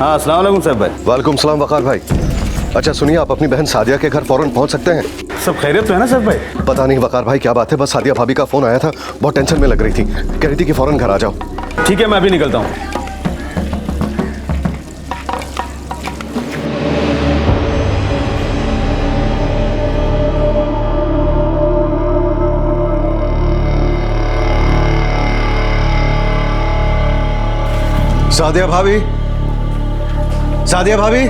हाँ, अस्सलाम वालेकुम साहब भाई। वालेकुम सलाम वकार भाई। अच्छा सुनिए, आप अपनी बहन सादिया के घर फौरन पहुंच सकते हैं? सब खैरियत तो है ना साहब भाई? पता नहीं वकार भाई क्या बात है, बस सादिया भाभी का फोन आया था, बहुत टेंशन में लग रही थी, कह रही थी कि फौरन घर आ जाओ। ठीक है, मैं अभी निकलता हूँ। सादिया भाभी, सादिया भाभी,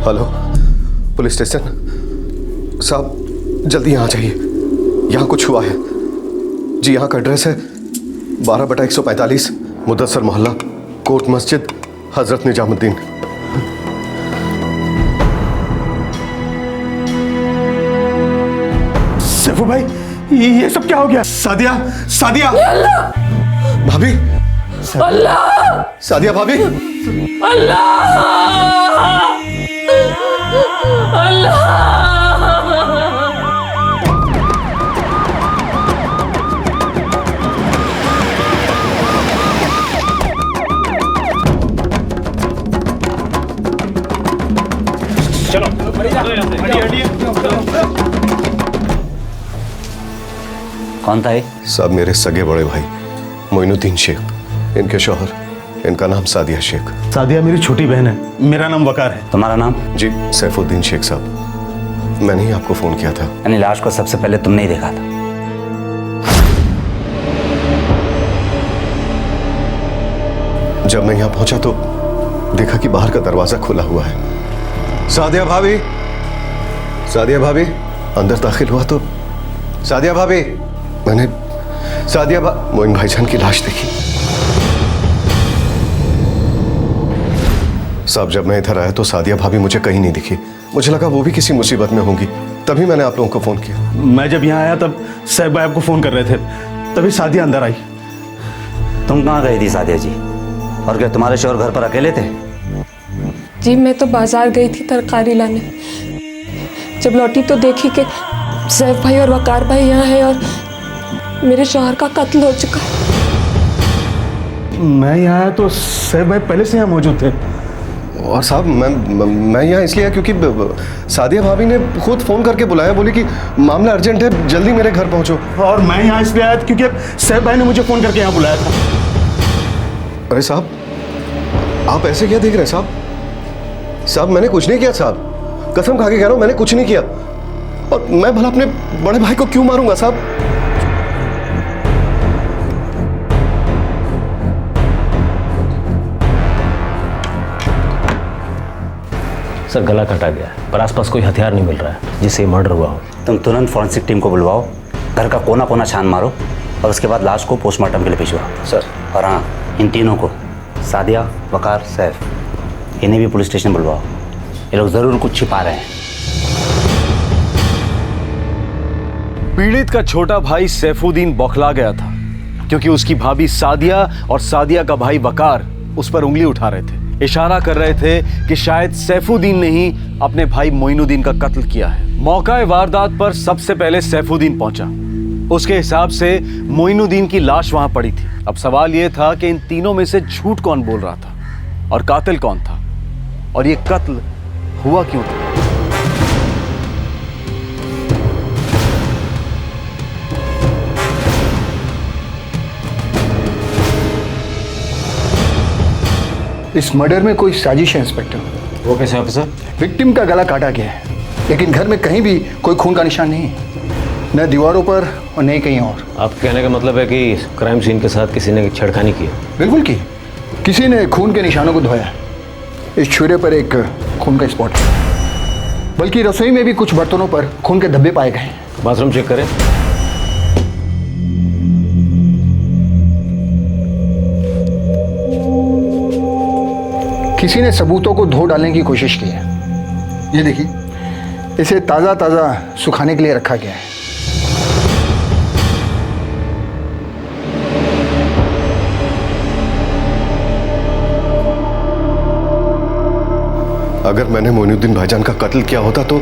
हेलो पुलिस स्टेशन साहब, जल्दी यहाँ जाइए, यहाँ कुछ हुआ है जी। यहाँ का एड्रेस है 12/145 मुदस्सर मोहल्ला, कोर्ट मस्जिद, हजरत निजामुद्दीन। सैफू भाई, ये सब क्या हो गया? सादिया, सादिया भाभी, सादिया भाभी, चलो कौन था ये? सब मेरे सगे बड़े भाई मोइनुद्दीन शेख, इनके शौहर, इनका नाम सादिया शेख। सादिया मेरी छोटी बहन है, मेरा नाम वकार है। तुम्हारा नाम? जी सैफुद्दीन शेख साहब, मैंने ही आपको फोन किया था। यानी लाश को सबसे पहले तुमने ही देखा था? जब मैं यहाँ पहुंचा तो देखा कि बाहर का दरवाजा खुला हुआ है। सादिया भाभी, सादिया भाभी, अंदर दाखिल हुआ तो सादिया भाभी, मैंने मोइन भाईजान की लाश देखी। साहब जब मैं इधर आया तो सादिया भाभी मुझे कहीं नहीं दिखी, मुझे लगा वो भी किसी मुसीबत में होंगी, तभी मैंने आप लोगों को फोन किया। मैं जब यहाँ आया तब साहब भाई आपको फोन कर रहे थे, तभी सादिया अंदर आई। तुम कहाँ गई थी सादिया जी? और क्या तुम्हारे शौहर घर पर अकेले थे? जी मैं तो बाजार गई थी तरकारी लाने, जब लौटी तो देखी कि सैफ भाई और वकार भाई यहाँ है और मेरे शौहर का कत्ल हो चुका है। मैं यहाँ आया तो साहब भाई पहले से यहाँ मौजूद थे। और साहब मैं यहाँ इसलिए आया क्योंकि सादिया भाभी ने खुद फोन करके बुलाया, बोली कि मामला अर्जेंट है, जल्दी मेरे घर पहुंचो। और मैं यहाँ इसलिए आया क्योंकि साहब भाई ने मुझे फोन करके यहाँ बुलाया था। अरे साहब, आप ऐसे क्या देख रहे हैं साहब? साहब मैंने कुछ नहीं किया साहब, कसम खा के कह रहा हूं मैंने कुछ नहीं किया। और मैं भला अपने बड़े भाई को क्यों मारूंगा साहब? सर गला कटा गया है, पर आसपास कोई हथियार नहीं मिल रहा है जिससे मर्डर हुआ हो। तुम तुरंत फॉरेंसिक टीम को बुलवाओ, घर का कोना कोना छान मारो और उसके बाद लाश को पोस्टमार्टम के लिए भिजवाओ। सर। और हाँ, इन तीनों को, सादिया, वकार, सैफ, इन्हें भी पुलिस स्टेशन बुलवाओ। ये लोग जरूर कुछ छिपा रहे हैं। पीड़ित का छोटा भाई सैफुद्दीन बौखला गया था क्योंकि उसकी भाभी सादिया और सादिया का भाई वकार उस पर उंगली उठा रहे थे, इशारा कर रहे थे कि शायद सैफुद्दीन ने ही अपने भाई मोइनुद्दीन का कत्ल किया है। मौका वारदात पर सबसे पहले सैफुद्दीन पहुंचा। उसके हिसाब से मोइनुद्दीन की लाश वहां पड़ी थी। अब सवाल यह था कि इन तीनों में से झूठ कौन बोल रहा था और कातिल कौन था, और ये कत्ल हुआ क्यों था? इस मर्डर में कोई साजिश है इंस्पेक्टर। वो कैसे ऑफिसर? विक्टिम का गला काटा गया है, लेकिन घर में कहीं भी कोई खून का निशान नहीं है, न दीवारों पर और न कहीं और। आप कहने का मतलब है कि क्राइम सीन के साथ किसी ने छेड़खानी की? बिल्कुल की, किसी ने खून के निशानों को धोया। इस छुरे पर एक खून का स्पॉट है, बल्कि रसोई में भी कुछ बर्तनों पर खून के धब्बे पाए गए। बाथरूम चेक करें। किसी ने सबूतों को धो डालने की कोशिश की है। ये देखिए, इसे ताज़ा ताज़ा सुखाने के लिए रखा गया है। अगर मैंने मोइनुद्दीन भाईजान का कत्ल किया होता तो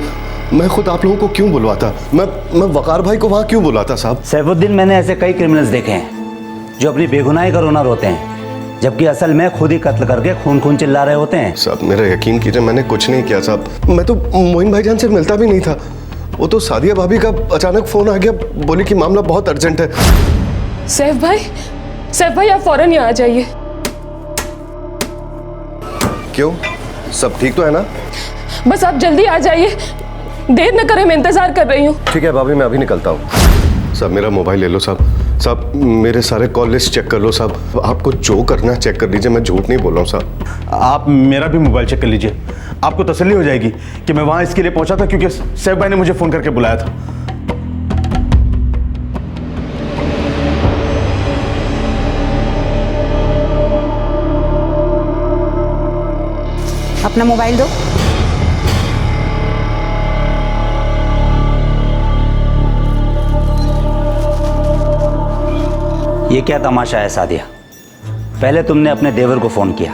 मैं खुद आप लोगों को क्यों बुलवाता? मैं वकार भाई को वहां क्यों बुलाता साहब? सैफुद्दीन, मैंने ऐसे कई क्रिमिनल्स देखे हैं जो अपनी बेगुनाही का रोना रोते हैं, जबकि असल में खुद ही कत्ल करके खून खून चिल्ला रहे होते हैं। साहब मेरा यकीन कीजिए, मैंने कुछ नहीं किया साहब। मैं तो मोइन भाईजान से मिलता भी नहीं था। वो तो सादिया भाभी का अचानक फोन आ गया, बोली कि मामला बहुत अर्जेंट है। सैफ भाई आप फौरन यहाँ आ जाइए। क्यों, सब ठीक तो है ना? बस आप जल्दी आ जाइए, देर न करें, मैं इंतजार कर रही हूँ। ठीक है भाभी, मैं अभी निकलता हूँ। साहब मेरा मोबाइल ले लो साहब। साहब मेरे सारे कॉल लिस्ट चेक कर लो साहब। आपको जो करना है चेक कर लीजिए, मैं झूठ नहीं बोल रहा हूँ साहब। आप मेरा भी मोबाइल चेक कर लीजिए, आपको तसल्ली हो जाएगी कि मैं वहां इसके लिए पहुंचा था क्योंकि सैफ भाई ने मुझे फोन करके बुलाया था। अपना मोबाइल दो। ये क्या तमाशा है सादिया? पहले तुमने अपने देवर को फ़ोन किया,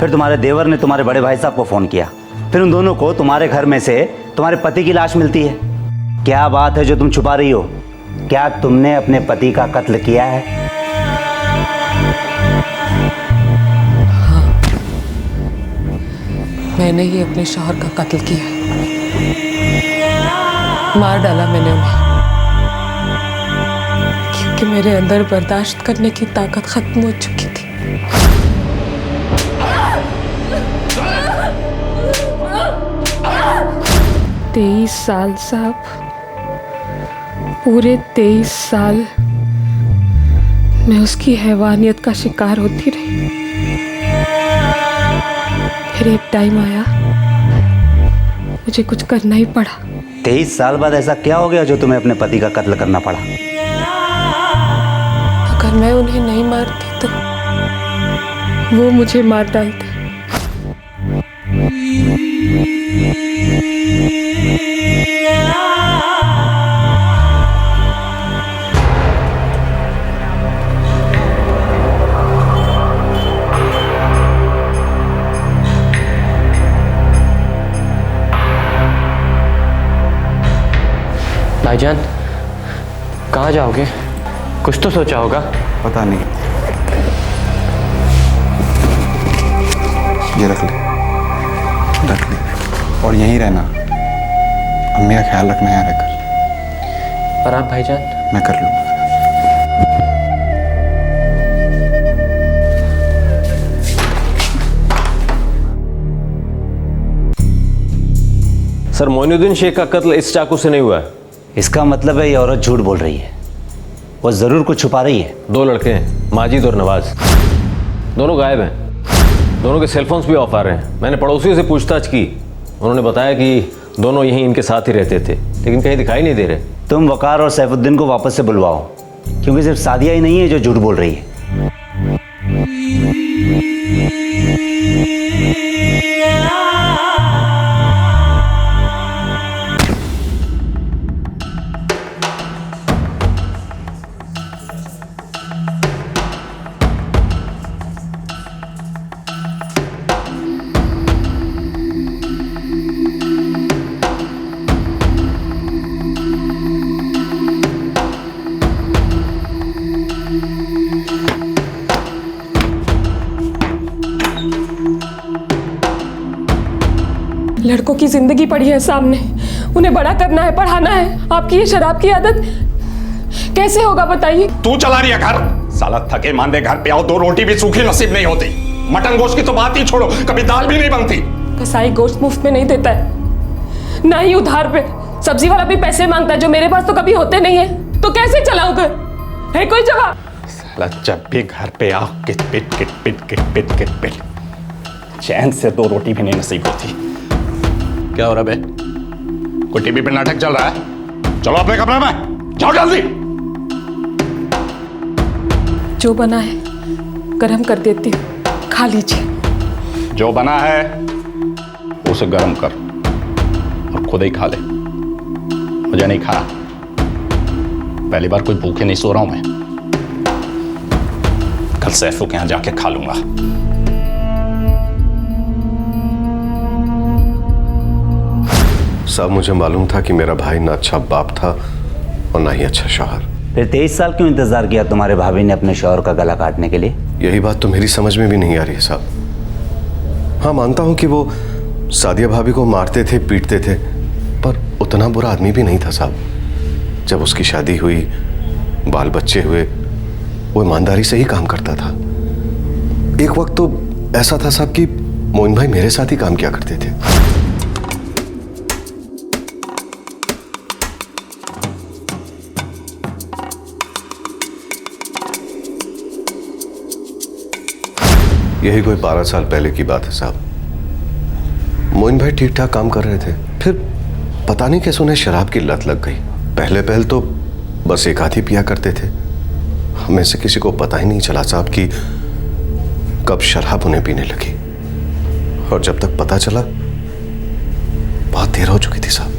फिर तुम्हारे देवर ने तुम्हारे बड़े भाई साहब को फ़ोन किया, फिर उन दोनों को तुम्हारे घर में से तुम्हारे पति की लाश मिलती है। क्या बात है जो तुम छुपा रही हो? क्या तुमने अपने पति का कत्ल किया है? मैंने ही अपने शौहर का कत्ल किया, मार डाला मैंने उन्हें, क्योंकि मेरे अंदर बर्दाश्त करने की ताकत खत्म हो चुकी थी। तेईस साल साहब, पूरे 23 साल मैं उसकी हैवानियत का शिकार होती रही। फिर एक टाइम आया, मुझे कुछ करना ही पड़ा। 23 साल बाद ऐसा क्या हो गया जो तुम्हें अपने पति का कत्ल करना पड़ा? अगर मैं उन्हें नहीं मारती तो वो मुझे मार डालते। भाईजान, कहाँ जाओगे? कुछ तो सोचा होगा। पता नहीं। ये रख ले और यहीं रहना। अम्मी का ख्याल रखना यहाँ रहकर। और आप भाईजान? मैं कर लूँगा। सर, मोइनुद्दीन शेख का कत्ल इस चाकू से नहीं हुआ है। इसका मतलब है ये औरत झूठ बोल रही है, वो ज़रूर कुछ छुपा रही है। 2 लड़के हैं, माजिद और नवाज, दोनों गायब हैं। दोनों के सेलफोन्स भी ऑफ आ रहे हैं। मैंने पड़ोसियों से पूछताछ की, उन्होंने बताया कि दोनों यहीं इनके साथ ही रहते थे, लेकिन कहीं दिखाई नहीं दे रहे। तुम वकार और सैफुद्दीन को वापस से बुलवाओ, क्योंकि सिर्फ सादिया ही नहीं है जो झूठ बोल रही है। लड़कों की जिंदगी पड़ी है सामने, उन्हें बड़ा करना है, पढ़ाना है। आपकी ये शराब की आदत कैसे होगा बताइए? तू चला रही है घर। साला थके मांदे घर पे आओ, 2 रोटी भी सूखी नसीब नहीं होती। मटन गोश्त की तो बात ही छोड़ो, कभी दाल भी नहीं बनती। कसाई गोश्त मुफ्त में नहीं देता है, ना ही उधार पे। सब्जी वाला भी पैसे मांगता है जो मेरे पास तो कभी होते नहीं है। तो कैसे चलाऊं घर? है कोई जवाब? साला जब भी घर पे आओ किट पिट किट पिट किट पिट किट पिट, चैन से 2 रोटी भी नहीं नसीब होती। क्या हो रहा है? कोई टीवी पे नाटक चल रहा है? चलो अपने कमरे में जाओ जल्दी। जो बना है गरम कर देती हूँ, खा लीजिए। जो बना है उसे गर्म कर और खुद ही खा ले। मुझे नहीं खाना, पहली बार कोई भूखे नहीं सो रहा हूं मैं। कल सैफू के यहां जाके खा लूंगा। साहब, मुझे मालूम था कि मेरा भाई ना अच्छा बाप था और ना ही अच्छा शौहर। फिर 23 साल क्यों इंतजार किया तुम्हारे भाभी ने अपने शौहर का गला काटने के लिए? यही बात तो मेरी समझ में भी नहीं आ रही है साहब। हाँ, मानता हूं कि वो सादिया भाभी को मारते थे, पीटते थे, पर उतना बुरा आदमी भी नहीं था साहब। जब उसकी शादी हुई, बाल बच्चे हुए, वो ईमानदारी से ही काम करता था। एक वक्त तो ऐसा था साहब कि मोइन भाई मेरे साथ ही काम किया करते थे। यही कोई 12 साल पहले की बात है साहब। मोइन भाई ठीक ठाक काम कर रहे थे, फिर पता नहीं कैसे उन्हें शराब की लत लग गई। पहले तो बस एक आधी पिया करते थे। हमें से किसी को पता ही नहीं चला साहब कि कब शराब उन्हें पीने लगी, और जब तक पता चला बहुत देर हो चुकी थी साहब।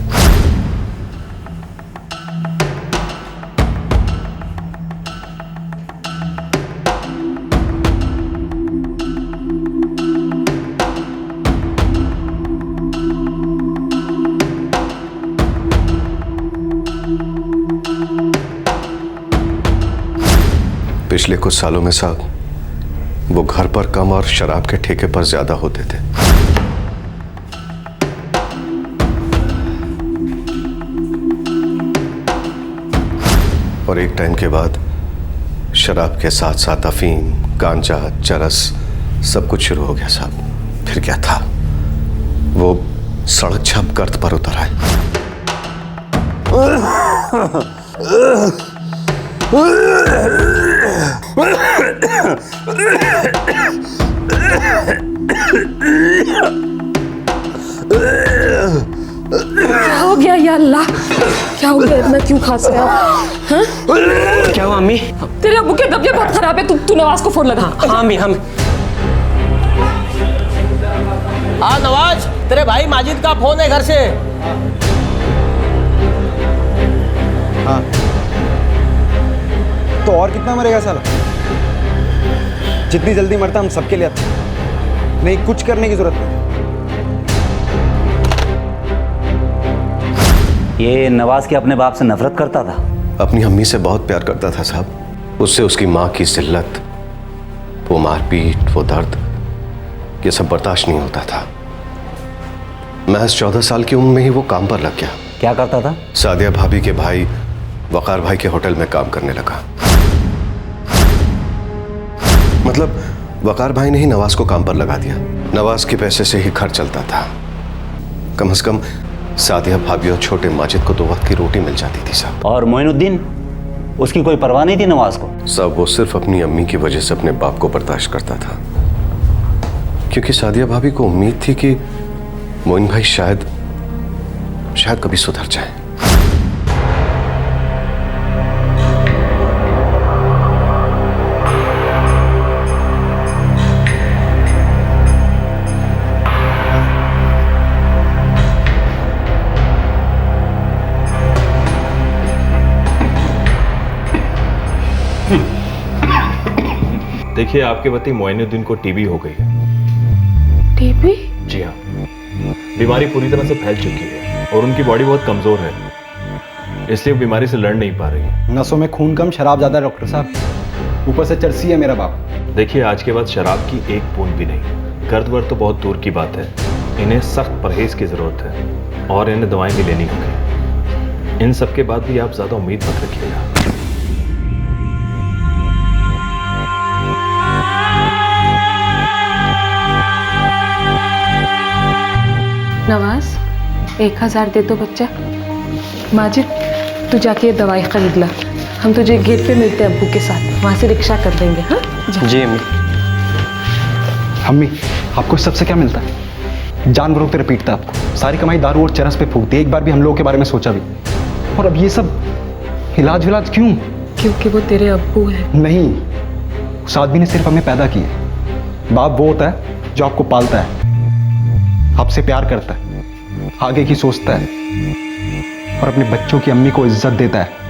पिछले कुछ सालों में साहब वो घर पर कम और शराब के ठेके पर ज्यादा होते थे। और एक टाइम के बाद शराब के साथ साथ अफीम, गांजा, चरस सब कुछ शुरू हो गया साहब। फिर क्या था, वो सड़क छाप गर्त पर उतर आए। क्या हो गया या अल्लाह, क्या हो गया? इतना क्यों खांस रहा है? हाँ? क्या हुआ अम्मी? तेरे अब्बू की तबीयत बहुत खराब है। तू नवाज को फोन लगा। हाँ अम्मी, हम हाँ नवाज, तेरे भाई माजिद का फोन है घर से। हाँ, तो और कितना मरेगा साला? जितनी जल्दी मरता हम सबके लिए अच्छा। नहीं, कुछ करने की जरूरत नहीं। ये नवाज के अपने बाप से नफरत करता था? अपनी अम्मी से बहुत प्यार करता था साहब। उससे उसकी माँ की जिल्लत, वो मारपीट, वो दर्द, ये सब बर्दाश्त नहीं होता था। महज 14 साल की उम्र में ही वो काम पर लग गया। क्या करता था? सादिया भाभी के भाई वकार भाई के होटल में काम करने लगा। मतलब वकार भाई ने ही नवाज को काम पर लगा दिया। नवाज के पैसे से ही घर चलता था। कम से कम सादिया भाभी और छोटे माजिद को 2 वक्त की रोटी मिल जाती थी साहब। और मोइनुद्दीन, उसकी कोई परवाह नहीं थी नवाज को? साहब, वो सिर्फ अपनी अम्मी की वजह से अपने बाप को बर्दाश्त करता था, क्योंकि सादिया भाभी को उम्मीद थी कि मोइन भाई शायद कभी सुधर जाए। देखिए, आपके पति मोइनुद्दीन को टीबी हो गई है। टीबी? जी हाँ, बीमारी पूरी तरह से फैल चुकी है और उनकी बॉडी बहुत कमजोर है, इसलिए वो बीमारी से लड़ नहीं पा रही है। नसों में खून कम, शराब ज्यादा डॉक्टर साहब। ऊपर से चर्सी है मेरा बाप। देखिए, आज के बाद शराब की एक बूंद भी नहीं। गर्द वर्द तो बहुत दूर की बात है, इन्हें सख्त परहेज की जरूरत है और इन्हें दवाएं भी लेनी होगी। इन सब के बाद भी आप ज्यादा उम्मीद मत रखिएगा। नवाज, 1000 दे दो बच्चा। माजिद, तू जाके ये दवाई खरीद ला। हम तुझे गेट पे मिलते हैं अब्बू के साथ, वहाँ से रिक्शा कर देंगे। हाँ जी अम्मी। अम्मी, आपको सबसे क्या मिलता है? जानवरों पे पीटता है आपको। सारी कमाई दारू और चरस पे फूक दी। एक बार भी हम लोगों के बारे में सोचा भी? और अब ये सब इलाज विलाज क्यों? क्योंकि वो तेरे अब्बू हैं। नहीं, उस आदमी ने सिर्फ हमें पैदा किया। बाप वो होता है जो आपको पालता है, आपसे प्यार करता है, आगे की सोचता है और अपने बच्चों की अम्मी को इज्जत देता है।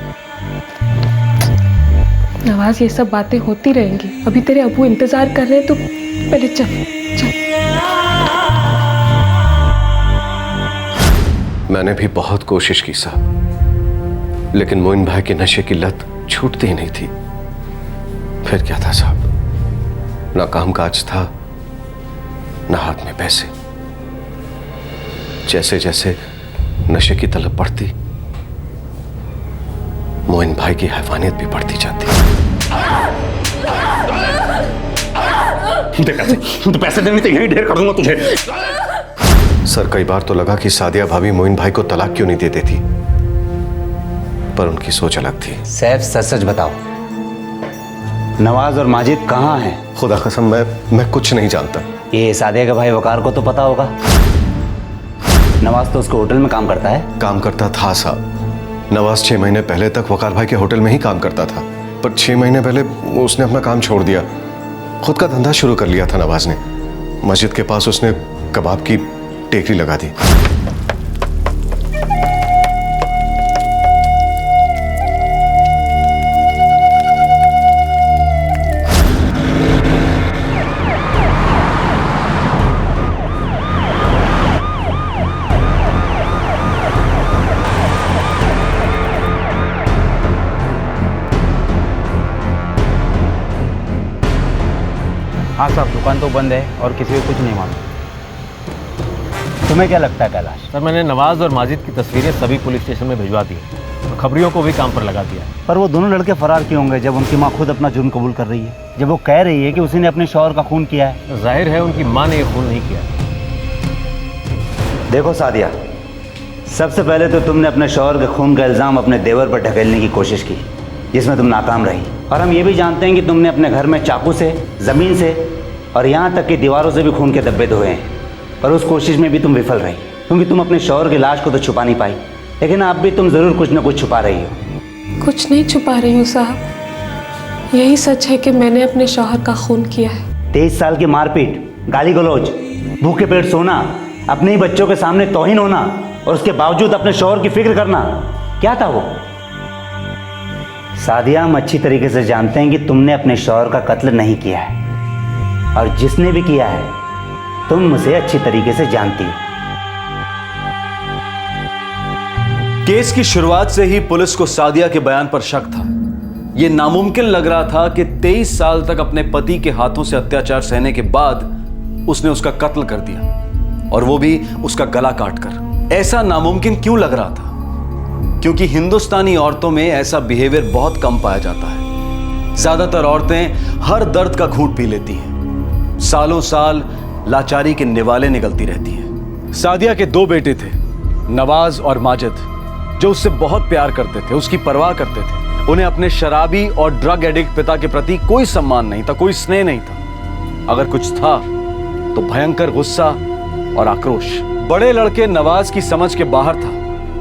नवाज, ये सब बातें होती रहेंगी। अभी तेरे अबू इंतजार कर रहे हैं, तो पहले चल चल। मैंने भी बहुत कोशिश की साहब, लेकिन मोइन भाई के नशे की लत छूटती ही नहीं थी। फिर क्या था साहब, ना काम काज था, ना हाथ में पैसे। जैसे जैसे नशे की तलब बढ़ती, मोइन भाई की हैवानियत भी बढ़ती जाती। पैसे देने तो यहीं ढेर कर दूंगा तुझे। सर, कई बार तो लगा कि सादिया भाभी मोइन भाई को तलाक क्यों नहीं दे देती, पर उनकी सोच अलग थी। सैफ, सच सच बताओ, नवाज और माजिद कहाँ हैं? खुदा कसम मैं कुछ नहीं जानता। ये सादिया के भाई वकार को तो पता होगा। नवाज तो उसके होटल में काम करता है। काम करता था साहब। नवाज 6 महीने पहले तक वकार भाई के होटल में ही काम करता था, पर 6 महीने पहले उसने अपना काम छोड़ दिया, खुद का धंधा शुरू कर लिया था नवाज ने। मस्जिद के पास उसने कबाब की टेकरी लगा दी। हाँ साहब, दुकान तो बंद है और किसी को कुछ नहीं मालूम। तुम्हें क्या लगता है कैलाश? सर, मैंने नवाज और माजिद की तस्वीरें सभी पुलिस स्टेशन में भिजवा दी है और खबरियों को भी काम पर लगा दिया है। पर वो दोनों लड़के फरार क्यों होंगे जब उनकी माँ खुद अपना जुर्म कबूल कर रही है, जब वो कह रही है कि उसी ने अपने शौहर का खून किया है? जाहिर है उनकी माँ ने ये खून नहीं किया। देखो सादिया, सबसे पहले तो तुमने अपने शौहर के खून का इल्ज़ाम अपने देवर पर ढकेलने की कोशिश की, जिसमें तुम नाकाम रही। और हम ये भी जानते हैं कि तुमने अपने घर में चाकू से, ज़मीन से और यहाँ तक कि दीवारों से भी खून के धब्बे धोए हैं, पर उस कोशिश में भी तुम विफल रही, क्योंकि तुम अपने शौहर की लाश को तो छुपा नहीं पाई, लेकिन अब भी तुम ज़रूर कुछ न कुछ छुपा रही हो। कुछ नहीं छुपा रही हूँ साहब, यही सच है कि मैंने अपने शौहर का खून किया है। 23 साल की मारपीट, गाली गलौज, भूखे पेट सोना, अपने ही बच्चों के सामने तौहीन होना और उसके बावजूद अपने शौहर की फिक्र करना, क्या था वो? सादिया, हम अच्छी तरीके से जानते हैं कि तुमने अपने शौहर का कत्ल नहीं किया है, और जिसने भी किया है तुम उसे अच्छी तरीके से जानती हो। केस की शुरुआत से ही पुलिस को सादिया के बयान पर शक था। यह नामुमकिन लग रहा था कि 23 साल तक अपने पति के हाथों से अत्याचार सहने के बाद उसने उसका कत्ल कर दिया, और वो भी उसका गला काटकर। ऐसा नामुमकिन क्यों लग रहा था? क्योंकि हिंदुस्तानी औरतों में ऐसा बिहेवियर बहुत कम पाया जाता है। ज्यादातर औरतें हर दर्द का घूंट पी लेती हैं, सालों साल लाचारी के निवाले निकलती रहती हैं। सादिया के 2 बेटे थे, नवाज और माजिद, जो उससे बहुत प्यार करते थे, उसकी परवाह करते थे। उन्हें अपने शराबी और ड्रग एडिक्ट पिता के प्रति कोई सम्मान नहीं था, कोई स्नेह नहीं था। अगर कुछ था तो भयंकर गुस्सा और आक्रोश। बड़े लड़के नवाज की समझ के बाहर था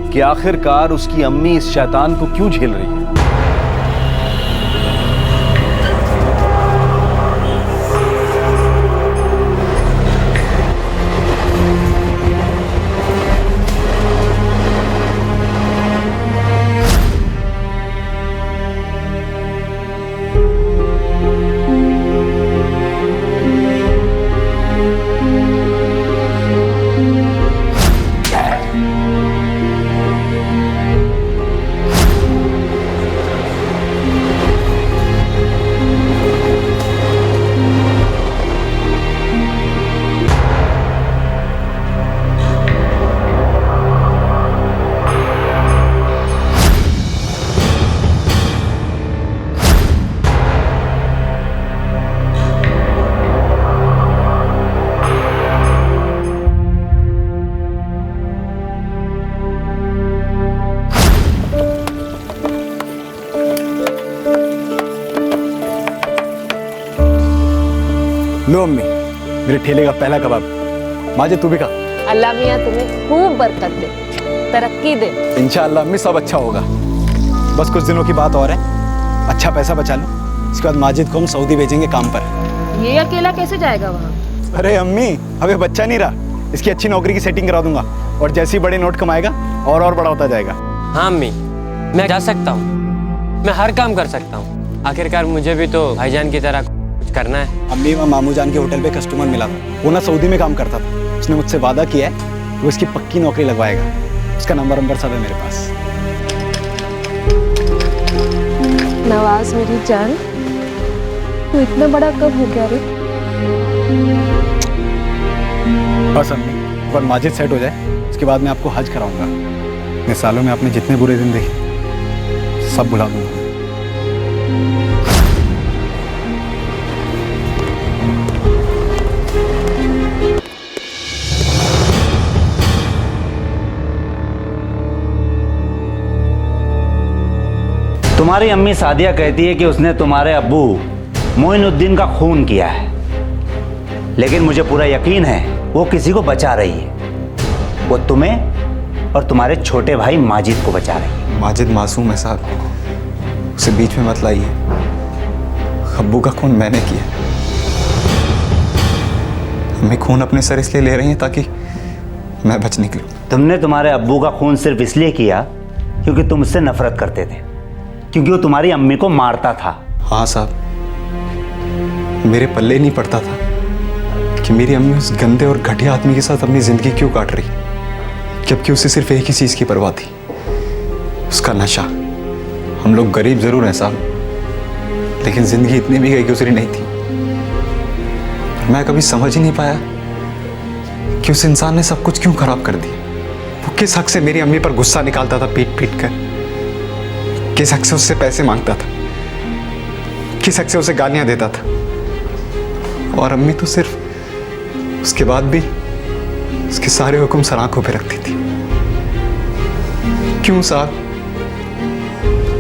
कि आखिरकार उसकी अम्मी इस शैतान को क्यों झेल रही है। लो अम्मी, मेरे ठेले का पहला कबाब। माजिद, तू भी खा। अल्लाह मियाँ तुम्हें खूब बरकत दे, तरक्की दे। इंशाअल्लाह अम्मी, सब अच्छा होगा। बस कुछ दिनों की बात और है, अच्छा पैसा बचा लो, इसके बाद माजिद को हम सऊदी भेजेंगे काम पर। ये अकेला कैसे जाएगा वहाँ? अरे अम्मी, अब ये बच्चा नहीं रहा, इसकी अच्छी नौकरी की सेटिंग करा दूंगा और जैसे ही बड़े नोट कमाएगा और बड़ा होता जाएगा। हाँ अम्मी, मैं जा सकता हूँ, मैं हर काम कर सकता हूँ। आखिरकार मुझे भी तो भाईजान की तरह कुछ करना है। अम्मी, मैं मामू जान के होटल पे कस्टमर मिला था, वो ना सऊदी में काम करता था। उसने मुझसे वादा किया है वो इसकी पक्की नौकरी लगवाएगा। उसका नंबर सब है मेरे पास। नवाज मेरी जान, तू इतना बड़ा कब हो गया रे? बस अम्मी, एक बार माजिद सेट हो जाए उसके बाद मैं आपको हज कराऊंगा। इतने सालों में आपने जितने बुरे दिन देखे सब भुला दूंगा। तुम्हारी अम्मी सादिया कहती है कि उसने तुम्हारे अब्बू मोइनुद्दीन का खून किया है, लेकिन मुझे पूरा यकीन है वो किसी को बचा रही है। वो तुम्हें और तुम्हारे छोटे भाई माजिद को बचा रही है। माजिद मासूम है साहब, उसे बीच में मत लाइए। अब्बू का खून मैंने किया। मैं खून अपने सर इसलिए ले रही हैं ताकि मैं बच निकलूं। तुमने तुम्हारे अब्बू का खून सिर्फ इसलिए किया क्योंकि तुम उससे नफरत करते थे, क्योंकि वो तुम्हारी अम्मी को मारता था। हाँ साहब, मेरे पल्ले नहीं पड़ता था कि मेरी अम्मी उस गंदे और घटिया आदमी के साथ अपनी जिंदगी क्यों काट रही, जबकि उसे सिर्फ एक ही चीज की परवाह थी, उसका नशा। हम लोग गरीब जरूर हैं साहब, लेकिन जिंदगी इतनी भी गई गुजरी नहीं थी। मैं कभी समझ ही नहीं पाया कि उस इंसान ने सब कुछ क्यों खराब कर दिया। वो किस हक से मेरी अम्मी पर गुस्सा निकालता था पीट पीट कर, किस हक से उससे पैसे मांगता था, किस हक से उसे गालियां देता था। और अम्मी तो सिर्फ उसके बाद भी उसके सारे हुक्म सर आंखों पे रखती थी। क्यों साहब,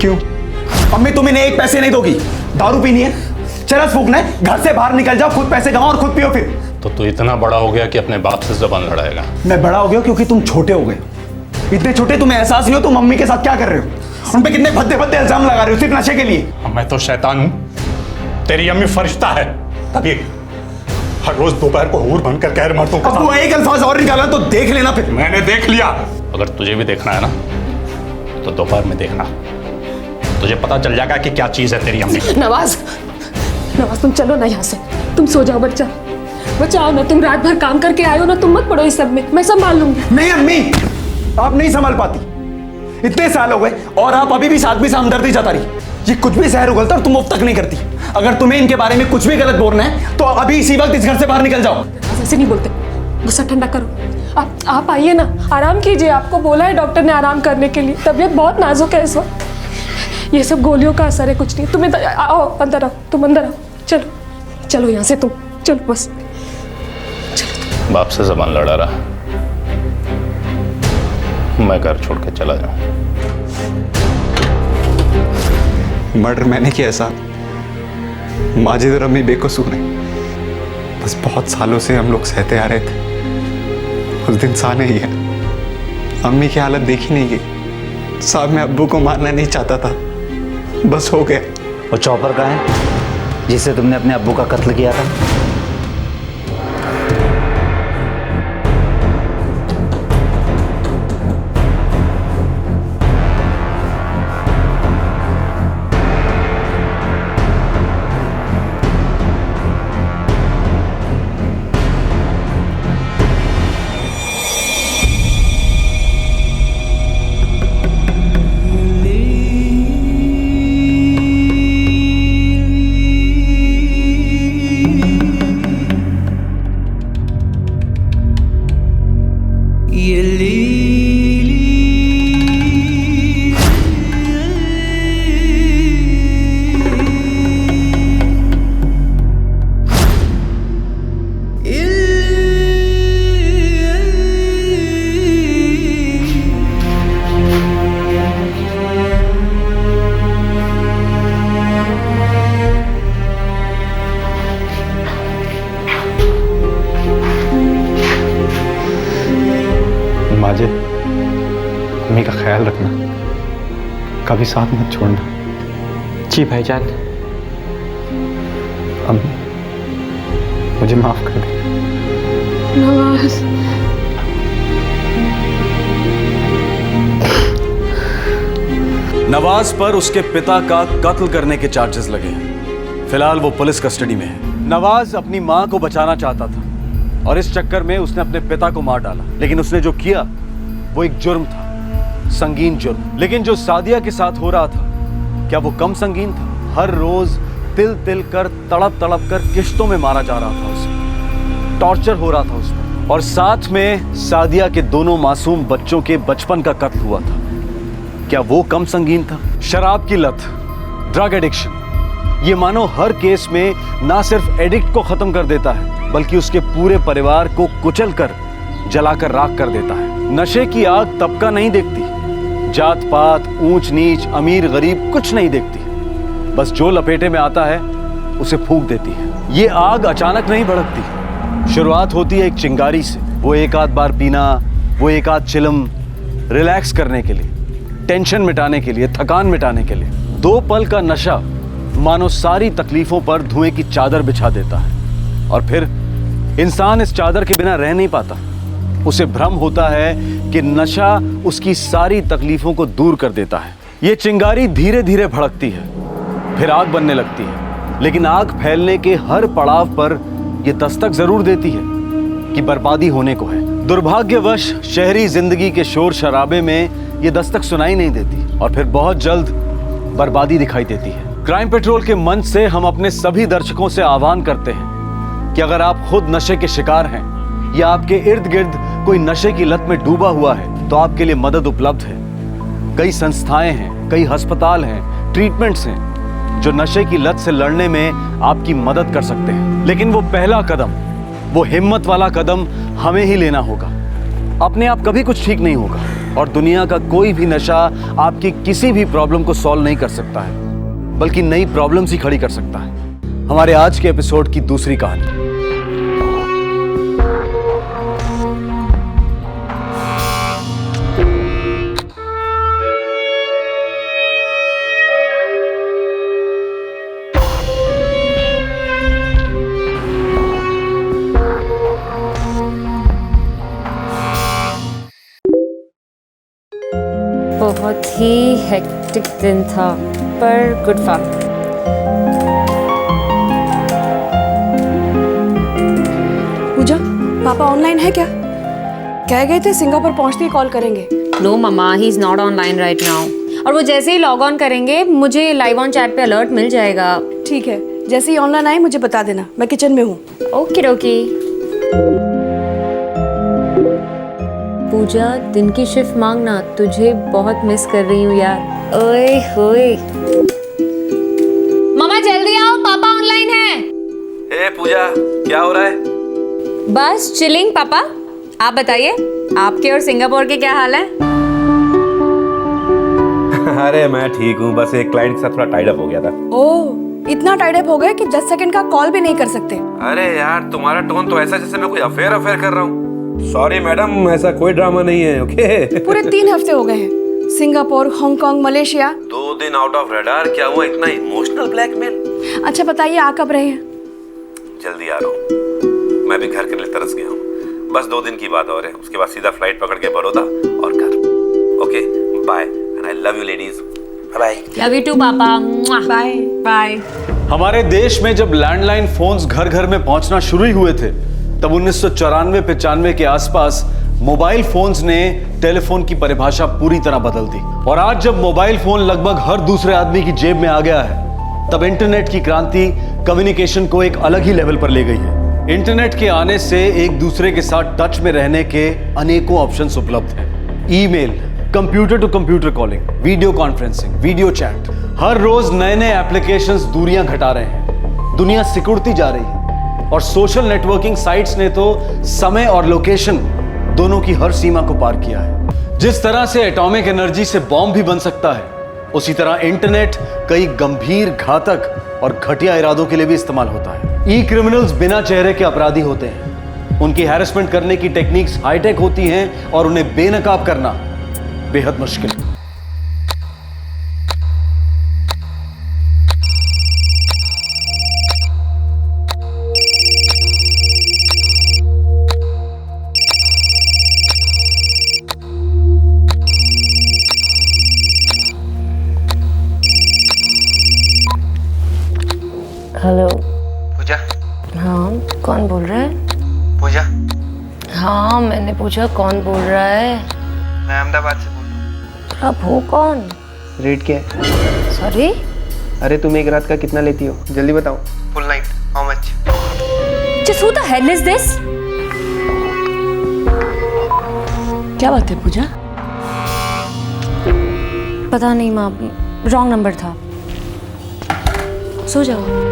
क्यों? अम्मी तुम इन्हें एक पैसे नहीं दोगी। दारू पीनी है, चरस फूकना है, घर से बाहर निकल जाओ, खुद पैसे कमाओ और खुद पियो। फिर तो तू इतना बड़ा हो गया कि अपने बाप से जबान लड़ाएगा? मैं बड़ा हो गया क्योंकि तुम छोटे हो गए। इतने छोटे तुम्हें एहसास नहीं हो तुम मम्मी के साथ क्या कर रहे हो। उन पे कितने भद्दे भद्दे इल्जाम लगा रहे हो सिर्फ नशे के लिए। मैं तो शैतान हूं, तेरी अम्मी फरिश्ता है। तभी हर रोज दोपहर को हूर बनकर कहर मर्दों के अब एक अल्फाज और निकाला तो देख लेना। फिर मैंने देख लिया। अगर तुझे भी देखना है ना तो दोपहर में देखना, तुझे पता चल जाएगा कि क्या चीज है तेरी अम्मी। नवाज, नवाज तुम चलो ना यहाँ से, तुम सो जाओ। बच्चा बचाओ ना, तुम रात भर काम करके आए हो ना, तुम मत पड़ो इस सब में, मैं संभाल लूंगी। नहीं अम्मी, आप नहीं संभाल पाती। इतने साल हो गए और आप अभी भी साथ भी हमदर्दी जता रही। ये कुछ भी जहर उगलता और तुम मुफ्त तक नहीं करती। अगर तुम्हें इनके बारे में कुछ भी गलत बोलना है तो अभी इसी वक्त इस घर से बाहर निकल जाओ। ऐसे नहीं बोलते, गुस्सा ठंडा करो। आप आइए ना, आराम कीजिए। आपको बोला है डॉक्टर ने आराम करने के लिए, तबीयत बहुत नाजुक है इस वक्त। ये सब गोलियों का असर है, कुछ नहीं। तुम्हें आओ अंदर आओ, तुम अंदर आओ। चलो चलो यहाँ से, तुम चलो बस। बाप से जबान लड़ा रहा, मैं घर छोड़ के चला जाऊं। मर्डर मैंने किया साहब, माजिद और अम्मी बेकसूर हैं। बस बहुत सालों से हम लोग सहते आ रहे थे, उस दिन साने ही है। अम्मी की हालत देखी नहीं गई साहब। मैं अब्बू को मारना नहीं चाहता था, बस हो गया। वो चॉपर का है जिससे तुमने अपने अब्बू का कत्ल किया था? माजिद, अम्मी का ख्याल रखना, कभी साथ मत छोड़ना। जी भाईजान। अम्मी, मुझे माफ कर दे। नवाज, नवाज पर उसके पिता का कत्ल करने के चार्जेस लगे हैं। फिलहाल वो पुलिस कस्टडी में है। नवाज अपनी मां को बचाना चाहता था और इस चक्कर में उसने अपने पिता को मार डाला, लेकिन उसने जो किया वो एक जुर्म था, संगीन जुर्म। लेकिन जो सादिया के साथ हो रहा था, क्या वो कम संगीन था? हर रोज तिल तिल कर, तड़प तड़प कर किश्तों में मारा जा रहा था उसे, टॉर्चर हो रहा था उस पर, और साथ में सादिया के दोनों मासूम बच्चों के बचपन का कत्ल हुआ था। क्या वो कम संगीन था? शराब की लत, ड्रग एडिक्शन, ये मानो हर केस में ना सिर्फ एडिक्ट को खत्म कर देता है, बल्कि उसके पूरे परिवार को कुचल कर, जलाकर राख कर देता है। नशे की आग तबका नहीं देखती, जात पात, ऊंच नीच, अमीर गरीब कुछ नहीं देखती, बस जो लपेटे में आता है उसे फूंक देती है। ये आग अचानक नहीं भड़कती, शुरुआत होती है एक चिंगारी से। वो एक आध बार पीना, वो एक आध चिलम, रिलैक्स करने के लिए, टेंशन मिटाने के लिए, थकान मिटाने के लिए। 2 पल का नशा मानो सारी तकलीफों पर धुएं की चादर बिछा देता है, और फिर इंसान इस चादर के बिना रह नहीं पाता। उसे भ्रम होता है कि नशा उसकी सारी तकलीफों को दूर कर देता है। ये चिंगारी धीरे धीरे भड़कती है, फिर आग बनने लगती है, लेकिन आग फैलने के हर पड़ाव पर यह दस्तक जरूर देती है कि बर्बादी होने को है। दुर्भाग्यवश शहरी जिंदगी के शोर शराबे में ये दस्तक सुनाई नहीं देती, और फिर बहुत जल्द बर्बादी दिखाई देती है। क्राइम पेट्रोल के मंच से हम अपने सभी दर्शकों से आह्वान करते हैं कि अगर आप खुद नशे के शिकार हैं या आपके इर्द गिर्द कोई नशे की लत में डूबा हुआ है, तो आपके लिए मदद उपलब्ध है। कई संस्थाएं हैं, कई अस्पताल हैं, ट्रीटमेंट्स हैं जो नशे की लत से लड़ने में आपकी मदद कर सकते हैं। लेकिन वो पहला कदम, वो हिम्मत वाला कदम हमें ही लेना होगा। अपने आप कभी कुछ ठीक नहीं होगा, और दुनिया का कोई भी नशा आपकी किसी भी प्रॉब्लम को सॉल्व नहीं कर सकता है, बल्कि नई प्रॉब्लम्स ही खड़ी कर सकता है। हमारे आज के एपिसोड की दूसरी कहानी। बहुत ही हेक्टिक दिन था, पर गुड फन। पूजा, पापा ऑनलाइन है क्या? कह गए थे सिंगापुर पहुंचते ही कॉल करेंगे। नो मम्मा, he is not online right now. और वो जैसे ही लॉग ऑन करेंगे मुझे लाइव ऑन चैट पे अलर्ट मिल जाएगा। ठीक है, जैसे ही ऑनलाइन आए मुझे बता देना, मैं किचन में हूँ। Okay okay. पूजा, दिन की शिफ्ट मांगना, तुझे बहुत मिस कर रही हूँ यार। ओए होए। मम्मा जल्दी आओ, पापा ऑनलाइन है। ए पूजा, क्या हो रहा है? बस चिलिंग पापा। आप बताइए, आपके और सिंगापुर के क्या हाल है? अरे मैं ठीक हूँ, बस एक क्लाइंट के साथ थोड़ा टाइड अप हो गया था। ओह, इतना टाइड अप हो गए कि 10 सेकंड का कॉल भी नहीं कर सकते। अरे यार, तुम्हारा टोन तो ऐसा जैसे मैं कोई अफेयर कर रहा हूँ। सॉरी मैडम, ऐसा कोई ड्रामा नहीं है। ओके। पूरे 3 हफ्ते हो गए हैं, सिंगापुर, हांगकांग, मलेशिया। 2 दिन आउट ऑफ रडार। क्या हुआ इतना इमोशनल ब्लैकमेल? अच्छा बताइए, आ कब रहे हैं? जल्दी आ रहा हूँ, मैं भी घर के लिए तरस गया हूँ। बस 2 दिन की बात और है, उसके बाद सीधा फ्लाइट पकड़ के बड़ौदा और घर। Okay bye, and I love you ladies. Bye. Love you too papa. Bye bye. हमारे देश में जब लैंडलाइन फोन्स घर घर में पहुंचना शुरू ही हुए थे, तब 1994-95 के आसपास मोबाइल फोन्स ने टेलीफोन की परिभाषा पूरी तरह बदल दी। और आज जब मोबाइल फोन लगभग हर दूसरे आदमी की जेब में आ गया है, तब इंटरनेट की क्रांति कम्युनिकेशन को एक अलग ही लेवल पर ले गई है। इंटरनेट के आने से एक दूसरे के साथ टच में रहने के अनेकों ऑप्शंस उपलब्ध हैं। Email, computer to computer calling, video conferencing, video chat. हर रोज नए नए एप्लीकेशंस दूरियां घटा रहे हैं, दुनिया सिकुड़ती जा रही है, और सोशल नेटवर्किंग साइट्स ने तो समय और लोकेशन दोनों की हर सीमा को पार किया है। जिस तरह से एटॉमिक एनर्जी से बॉम्ब भी बन सकता है, उसी तरह इंटरनेट कई गंभीर, घातक और घटिया इरादों के लिए भी इस्तेमाल होता है। ई क्रिमिनल्स बिना चेहरे के अपराधी होते हैं। उनकी हैरेसमेंट करने की टेक्निक्स हाईटेक होती हैं और उन्हें बेनकाब करना बेहद मुश्किल। हेलो पूजा। हाँ कौन बोल रहा है? पूजा। हाँ मैंने पूछा कौन बोल रहा है? मैं अहमदाबाद से बोल रहा हूँ। अब हो कौन? रेट क्या है? सॉरी? अरे तुम एक रात का कितना लेती हो जल्दी बताओ। Full night how much? Just who the hell is this? क्या बात है पूजा? पता नहीं माँ, रॉन्ग नंबर था। सो जाओ।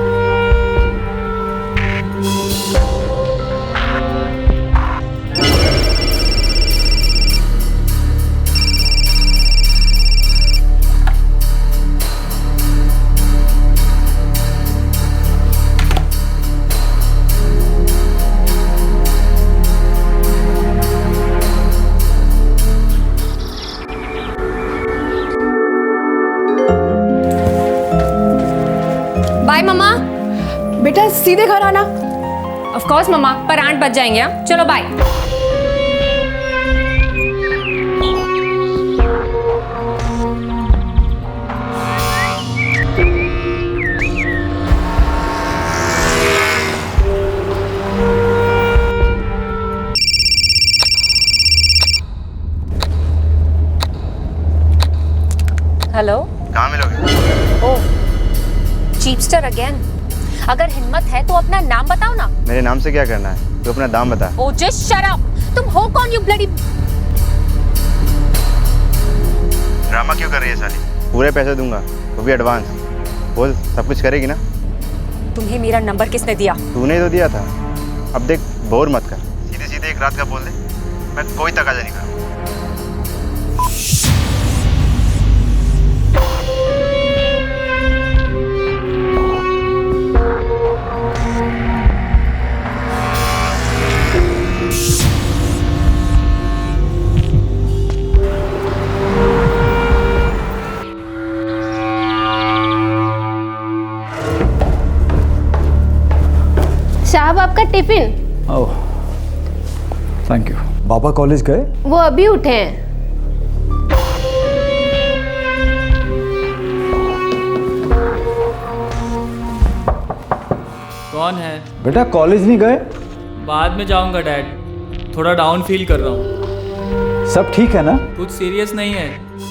बाय मम्मा। बेटा सीधे घर आना। ऑफ कोर्स मम्मा, पर 8 बज जाएंगे। हाँ चलो बाय। हेलो। कहाँ मिलोगे? ओह चीपस्टर अगेन। अगर हिम्मत है तो अपना नाम बताओ ना। मेरे नाम से क्या करना है? तू अपना दाम बता। ओ जस्ट शट अप। तुम हो कौन यू ब्लडी? ड्रामा क्यों कर रही है साली? पूरे पैसे दूंगा, वो भी एडवांस। बोल सब कुछ करेगी ना? तुम्हें मेरा नंबर किसने दिया? तूने तो दिया था। अब देख बोर मत कर, सीधे सीधे एक रात का बोल दे, मैं कोई तकाजा नहीं करूँगा। साहब आपका tiffin. Oh thank you. Baba college गए? वो अभी उठे हैं। कौन है? बेटा कॉलेज नहीं गए? बाद में जाऊंगा डैड, थोड़ा डाउन फील कर रहा हूँ। सब ठीक है ना? कुछ सीरियस नहीं है,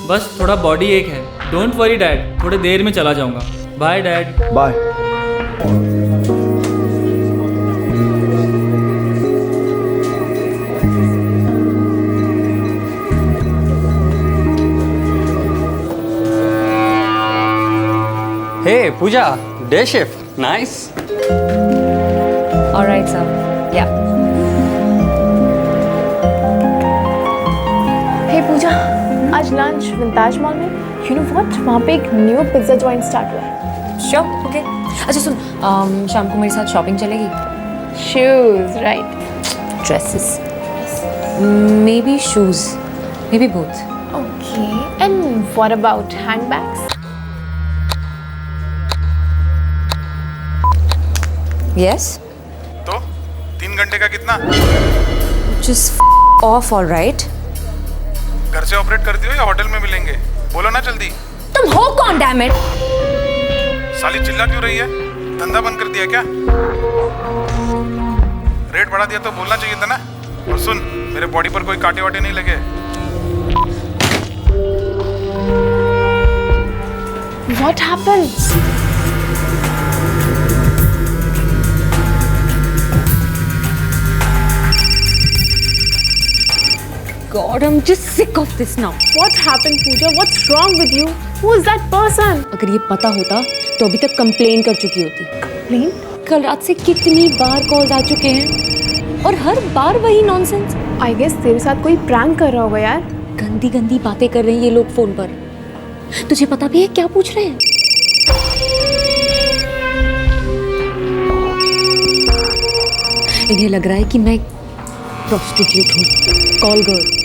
बस थोड़ा बॉडी एक है। डोंट वरी डैड, थोड़ी देर में चला जाऊंगा। Bye dad. Bye. Hey, Pooja, day shift. Nice. All right, sir. Yeah. Hey Pooja, आज लंच विंताज मॉल में। यू नो व्हाट, वहाँ पे एक न्यू पिज्जा जॉइंट स्टार्ट हुआ है। Sure, okay. अच्छा सुन, शाम को मेरे साथ शॉपिंग चलेगी? Shoes right? Dresses, maybe shoes, maybe both. Okay, and what about handbags? Yes. तो 3 घंटे का कितना? Just off, all right. घर से ऑपरेट करती हो या होटल में मिलेंगे? बोलो ना जल्दी। तुम हो कौन डैम इट? साली चिल्ला क्यों रही है? धंधा बंद कर दिया क्या? रेट बढ़ा दिया तो बोलना चाहिए था ना। और सुन, मेरे बॉडी पर कोई कांटे वाटे नहीं लगे। What happened? God, I'm just sick of this now. What happened, Pooja? What's wrong with you? Who is that person? अगर ये पता होता तो अभी तक कंप्लेन कर चुकी होती। कंप्लेन? कल रात से कितनी बार कॉल्स आ चुके हैं और हर बार वही नॉनसेंस। I guess तेरे साथ कोई प्रैंक कर रहा होगा यार। गंदी गंदी बातें कर रहे हैं ये लोग फोन पर। तुझे पता भी है क्या पूछ रहे हैं? इन्हें लग रहा है कि मैं प्रोस्टिट्यूट हूँ, call girl.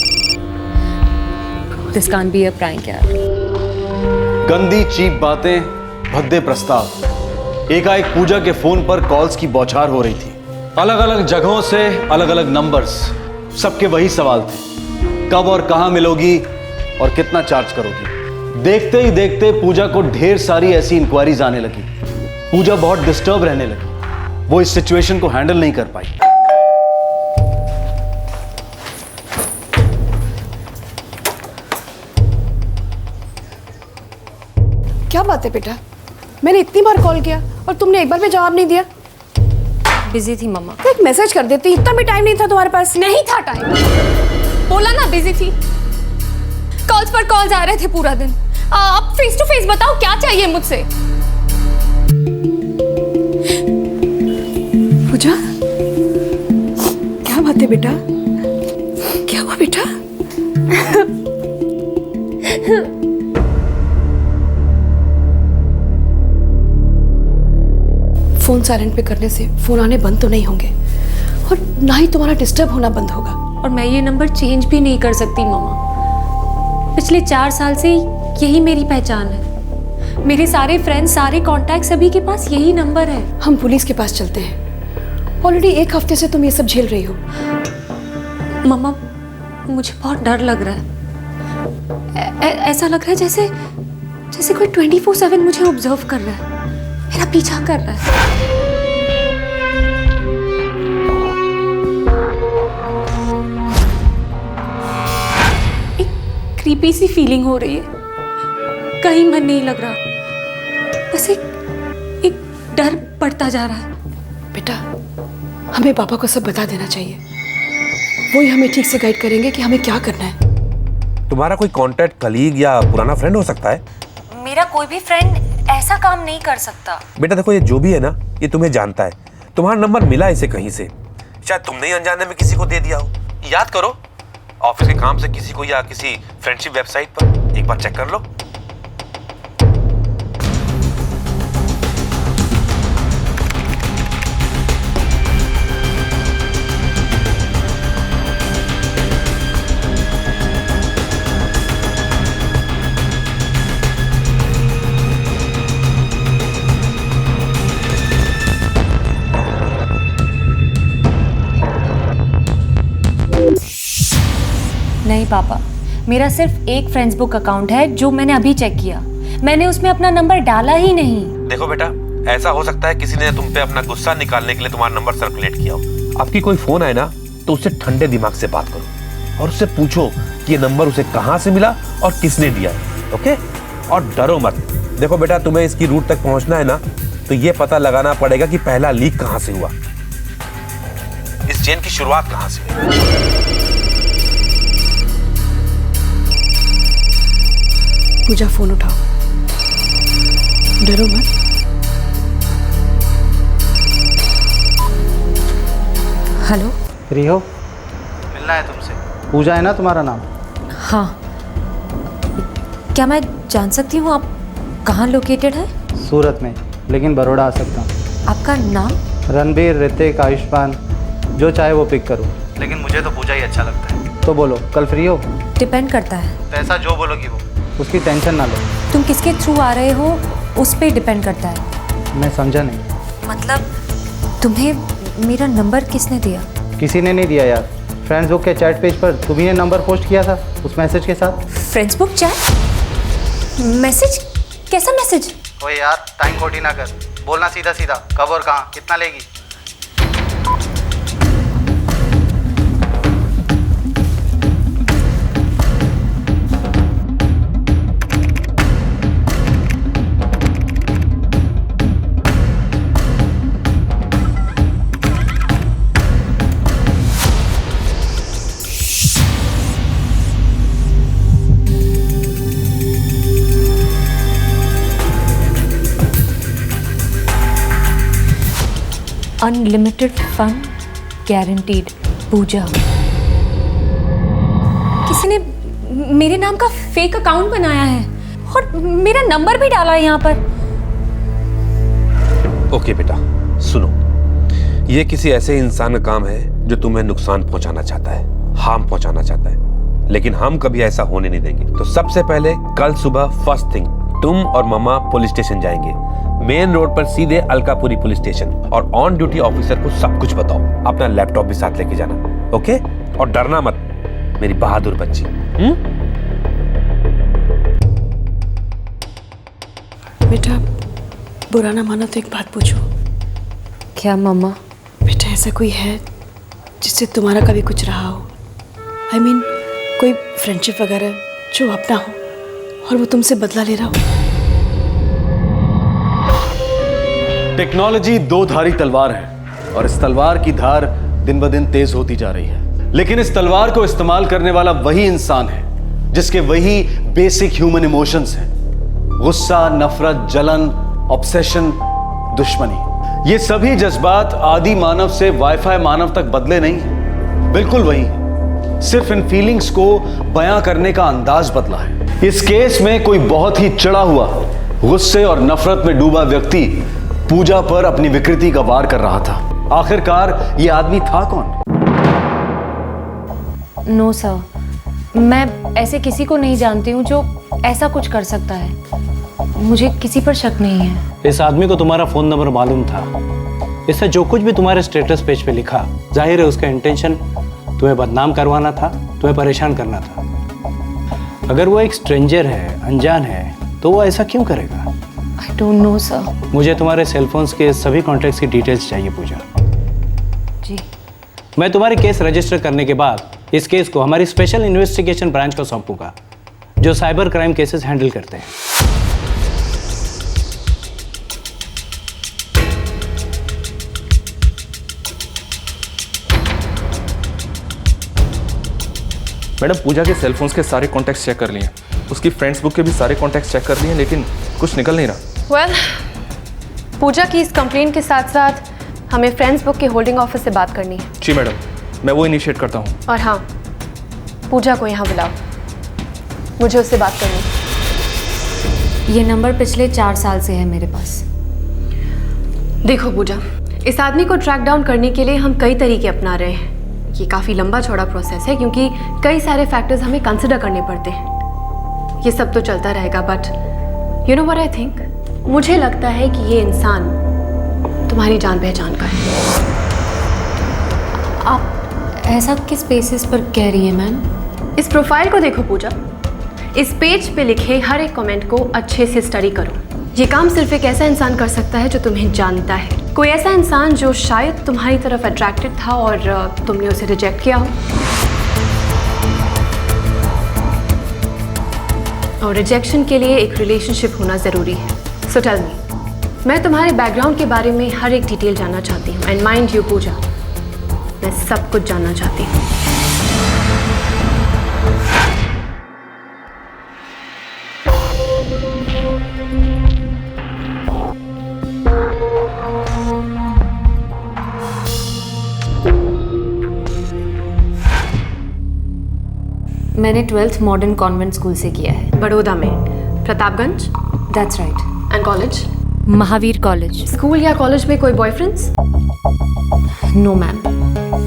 This can't be a prank यार। गंदी चीप बातें, भद्दे प्रस्ताव। एकाएक पूजा के फोन पर कॉल्स की बौछार हो रही थी। अलग अलग जगहों से अलग अलग नंबर्स, सबके वही सवाल थे, कब और कहां मिलोगी और कितना चार्ज करोगी। देखते ही देखते पूजा को ढेर सारी ऐसी इंक्वायरीज आने लगी। पूजा बहुत डिस्टर्ब रहने लगी, वो इस सिचुएशन को हैंडल नहीं कर पाई। क्या बात है बेटा, मैंने इतनी बार कॉल किया और तुमने एक बार भी जवाब नहीं दिया। बिजी थी मम्मा। तो एक मैसेज कर देती, इतना भी टाइम नहीं था तुम्हारे पास। नहीं था टाइम, बोला ना बिजी थी। कॉल्स पर कॉल्स आ रहे थे पूरा दिन। आप फेस टू फेस बताओ क्या चाहिए मुझसे। पूजा, क्या बात है बेटा, क्या हुआ बेटा? फोन साइलेंट पे करने से फोन आने बंद तो नहीं होंगे और ना ही तुम्हारा डिस्टर्ब होना बंद होगा। और मैं ये नंबर चेंज भी नहीं कर सकती मम्मा। पिछले 4 साल से यही मेरी पहचान है। मेरे सारे फ्रेंड्स, सारे कॉन्टैक्ट, सभी के पास यही नंबर है। हम पुलिस के पास चलते हैं। ऑलरेडी 1 हफ्ते से तुम ये सब झेल रही हो। मम्मा, मुझे बहुत डर लग रहा है। ऐसा लग रहा है जैसे कोई 24/7 मुझे ऑब्जर्व कर रहा है, मेरा पीछा कर रहा है। एक क्रीपी सी फीलिंग हो रही है, कहीं मन नहीं लग रहा, बस एक डर बढ़ता जा रहा है। बेटा, हमें पापा को सब बता देना चाहिए, वो ही हमें ठीक से गाइड करेंगे कि हमें क्या करना है। तुम्हारा कोई कांटेक्ट, कलीग या पुराना फ्रेंड हो सकता है? मेरा कोई भी फ्रेंड ऐसा काम नहीं कर सकता। बेटा देखो, ये जो भी है ना, ये तुम्हें जानता है। तुम्हारा नंबर मिला इसे कहीं से, शायद तुमने ही अनजाने में किसी को दे दिया हो। याद करो, ऑफिस के काम से किसी को या किसी फ्रेंडशिप वेबसाइट पर एक बार चेक कर लो। नहीं पापा, मेरा सिर्फ एक फ्रेंड्स बुक अकाउंट है जो मैंने अभी चेक किया। मैंने उसमें अपना नंबर डाला ही नहीं। देखो बेटा, ऐसा हो सकता है किसी ने तुम पे अपना गुस्सा निकालने के लिए तुम्हारा नंबर सर्कुलेट किया हो। आपकी कोई फोन आए ना, तो उससे ठंडे दिमाग से बात करो और उससे पूछो कि ये नंबर उसे कहां से मिला और किसने दिया। ओके? और डरो मत। देखो बेटा, तुम्हें इसकी रूट तक पहुंचना है ना, तो ये पता लगाना पड़ेगा कि पहला लीक कहां से हुआ, इस चेन की शुरुआत कहां से हुई। पूजा, फोन उठाओ, डरो मत। हेलो, फ्री हो? मिलना है तुमसे। पूजा है ना तुम्हारा नाम? हाँ। क्या मैं जान सकती हूँ आप कहाँ लोकेटेड है? सूरत में, लेकिन बड़ौदा आ सकता हूँ। आपका नाम? रणबीर, ऋतिक, आयुष्मान, जो चाहे वो पिक करो, लेकिन मुझे तो पूजा ही अच्छा लगता है। तो बोलो, कल फ्री हो? डिपेंड करता है। पैसा जो बोलोगी वो, उसकी टेंशन ना लो। तुम किसके थ्रू आ रहे हो उस पे डिपेंड करता है। मैं समझा नहीं। मतलब तुम्हें मेरा नंबर किसने दिया? किसी ने नहीं दिया यार, फ्रेंड्स बुक के चैट पेज पर तुम्ही ने नंबर पोस्ट किया था उस मैसेज के साथ। Friends book chat message? कैसा मैसेज? ओए यार, टाइम खोटी ना कर, बोलना सीधा सीधा, कब और कहाँ, कितना लेगी। अनलिमिटेड फन गारंटीड, पूजा। किसी ने मेरे नाम का फेक अकाउंट बनाया है और मेरा नंबर भी डाला है यहाँ पर। ओके बेटा, सुनो, ये किसी ऐसे इंसान का काम है जो तुम्हें नुकसान पहुंचाना चाहता है, हार्म पहुंचाना चाहता है, लेकिन हम कभी ऐसा होने नहीं देंगे। तो सबसे पहले कल सुबह फर्स्ट थिंग तुम और मम्मा पुलिस स्टेशन जाएंगे, मेन रोड पर सीधे अलकापुरी पुलिस स्टेशन, और ऑन ड्यूटी ऑफिसर को सब कुछ बताओ। अपना लैपटॉप भी साथ लेके जाना, ओके? और डरना मत, मेरी बहादुर बच्ची। बेटा, बुरा ना मानो तो एक बात पूछो। क्या मम्मा? बेटा ऐसा कोई है जिससे तुम्हारा कभी कुछ रहा हो? I mean, कोई फ्रेंडशिप वगैरह जो अपना हो और वो तुमसे बदला ले रहा हो? टेक्नोलॉजी दो धारी तलवार है और इस तलवार की धार दिन ब दिन तेज होती जा रही है, लेकिन इस तलवार को इस्तेमाल करने वाला वही इंसान है जिसके वही बेसिक ह्यूमन इमोशंस हैं। गुस्सा, नफरत, जलन, ऑब्सेशन, दुश्मनी, ये सभी जज्बात आदि मानव से वाईफाई मानव तक बदले नहीं हैं, बिल्कुल वही है। सिर्फ इन फीलिंग्स को बयां करने का अंदाज बदला है। इस केस में कोई बहुत ही चिढ़ा हुआ, गुस्से और नफरत में डूबा व्यक्ति पूजा पर अपनी विकृति का वार कर रहा था। आखिरकार ये आदमी था कौन? नो सर, मैं ऐसे किसी को नहीं जानती हूँ जो ऐसा कुछ कर सकता है। मुझे किसी पर शक नहीं है। इस आदमी को तुम्हारा फोन नंबर मालूम था, इससे जो कुछ भी तुम्हारे स्टेटस पेज पे लिखा, जाहिर है उसका इंटेंशन तुम्हें बदनाम करवाना था, तुम्हें परेशान करना था। अगर वो एक स्ट्रेंजर है, अनजान है, तो वो ऐसा क्यों करेगा? I don't know sir. मुझे तुम्हारे सेलफोन्स के सभी कॉन्टैक्ट्स की डिटेल्स चाहिए पूजा। जी। मैं तुम्हारे केस रजिस्टर करने के बाद इस केस को हमारी स्पेशल इन्वेस्टिगेशन ब्रांच को सौंपूंगा, जो साइबर क्राइम केसेस हैंडल करते हैं। मैडम, पूजा के सेलफोन्स के सारे कॉन्टैक्ट्स चेक कर लिए, उसकी फ्रेंड्स बुक के भी सारे कॉन्टैक्ट्स चेक कर लिए, लेकिन कुछ निकल नहीं रहा। वेल, पूजा की इस कंप्लेंट के साथ साथ हमें फ्रेंड्स बुक के होल्डिंग ऑफिस से बात करनी है। जी मैडम, मैं वो इनिशिएट करता हूँ। और हाँ, पूजा को यहाँ बुलाओ, मुझे उससे बात करनी है। ये नंबर पिछले 4 साल से है मेरे पास। देखो पूजा, इस आदमी को ट्रैक डाउन करने के लिए हम कई तरीके अपना रहे हैं। ये काफ़ी लंबा चौड़ा प्रोसेस है क्योंकि कई सारे फैक्टर्स हमें कंसिडर करने पड़ते हैं। ये सब तो चलता रहेगा, but you know what I think, मुझे लगता है कि ये इंसान तुम्हारी जान पहचान का है। आप ऐसा किस बेसिस पर कह रही है मैम? इस प्रोफाइल को देखो पूजा, इस पेज पे लिखे हर एक कमेंट को अच्छे से स्टडी करो। ये काम सिर्फ एक ऐसा इंसान कर सकता है जो तुम्हें जानता है, कोई ऐसा इंसान जो शायद तुम्हारी तरफ अट्रैक्टेड था और तुमने उसे रिजेक्ट किया हो। और रिजेक्शन के लिए एक रिलेशनशिप होना ज़रूरी है। सो टेल मी, मैं तुम्हारे बैकग्राउंड के बारे में हर एक डिटेल जानना चाहती हूँ। एंड माइंड यू पूजा, मैं सब कुछ जानना चाहती हूँ। मैंने 12th मॉडर्न कॉन्वेंट स्कूल से किया है। बड़ौदा में? Pratapganj? That's right. And college? Mahavir college. School या कॉलेज में कोई बॉयफ्रेंड्स? नो मैम,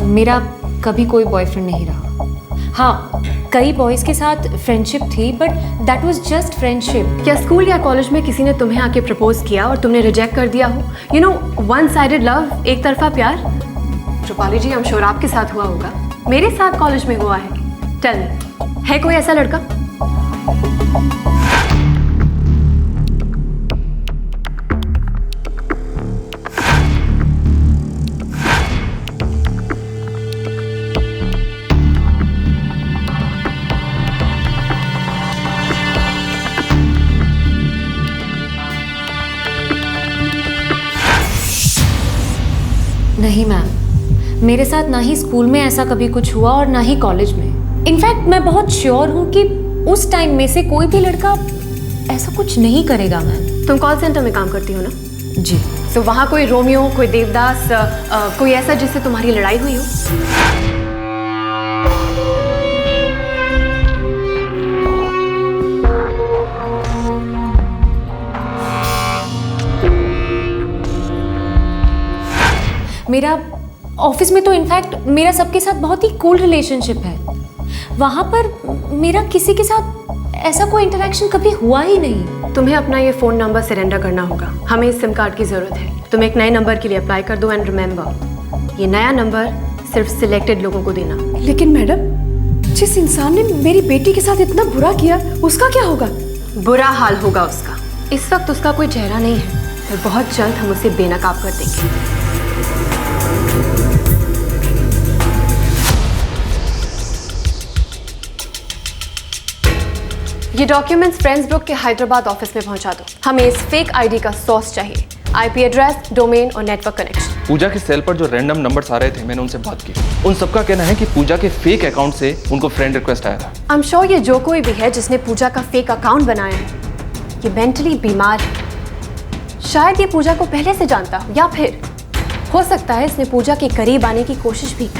मेरा कभी कोई बॉयफ्रेंड नहीं रहा। हाँ, कई बॉयज़ के साथ फ्रेंडशिप थी, but that was just friendship. क्या स्कूल या कॉलेज में किसी ने तुम्हें आके प्रपोज किया और तुमने रिजेक्ट कर दिया हो? You know, one sided love, एक तरफा प्यार। रूपाली जी, I'm sure आपके साथ हुआ होगा, मेरे साथ कॉलेज में हुआ है। टेल मी, है कोई ऐसा लड़का? नहीं मैम, मेरे साथ ना ही स्कूल में ऐसा कभी कुछ हुआ और ना ही कॉलेज में। इनफैक्ट मैं बहुत श्योर हूँ कि उस टाइम में से कोई भी लड़का ऐसा कुछ नहीं करेगा मैम। तुम कॉल सेंटर में काम करती हो ना? जी। तो वहाँ कोई रोमियो, कोई देवदास, कोई ऐसा जिससे तुम्हारी लड़ाई हुई हो? मेरा ऑफिस में तो इनफैक्ट मेरा सबके साथ बहुत ही कूल रिलेशनशिप है। वहाँ पर मेरा किसी के साथ ऐसा कोई इंटरेक्शन कभी हुआ ही नहीं। तुम्हें अपना ये फ़ोन नंबर सरेंडर करना होगा। हमें इस सिम कार्ड की ज़रूरत है। तुम एक नए नंबर के लिए अप्लाई कर दो। एंड रिमेंबर, ये नया नंबर सिर्फ सिलेक्टेड लोगों को देना। लेकिन मैडम, जिस इंसान ने मेरी बेटी के साथ इतना बुरा किया, उसका क्या होगा? बुरा हाल होगा उसका। इस वक्त उसका कोई चेहरा नहीं है, और बहुत जल्द हम उसे बेनकाब कर देंगे। ये डॉक्यूमेंट्स फ्रेंड्स ग्रुप के हैदराबाद ऑफिस में पहुंचा दो। हमें इस फेक आईडी का सोर्स चाहिए, आईपी एड्रेस, डोमेन और नेटवर्क कनेक्शन। पूजा के सेल पर जो रैंडम नंबर्स आ रहे थे, मैंने उनसे बात की। उन सबका कहना है कि पूजा के फेक अकाउंट से उनको फ्रेंड रिक्वेस्ट आया था। आई एम श्योर ये जो कोई भी है जिसने पूजा का फेक अकाउंट बनाया है, ये मेंटली बीमार है। शायद ये पूजा को पहले से जानता हो, या फिर हो सकता है इसने पूजा के करीब आने की कोशिश भी की।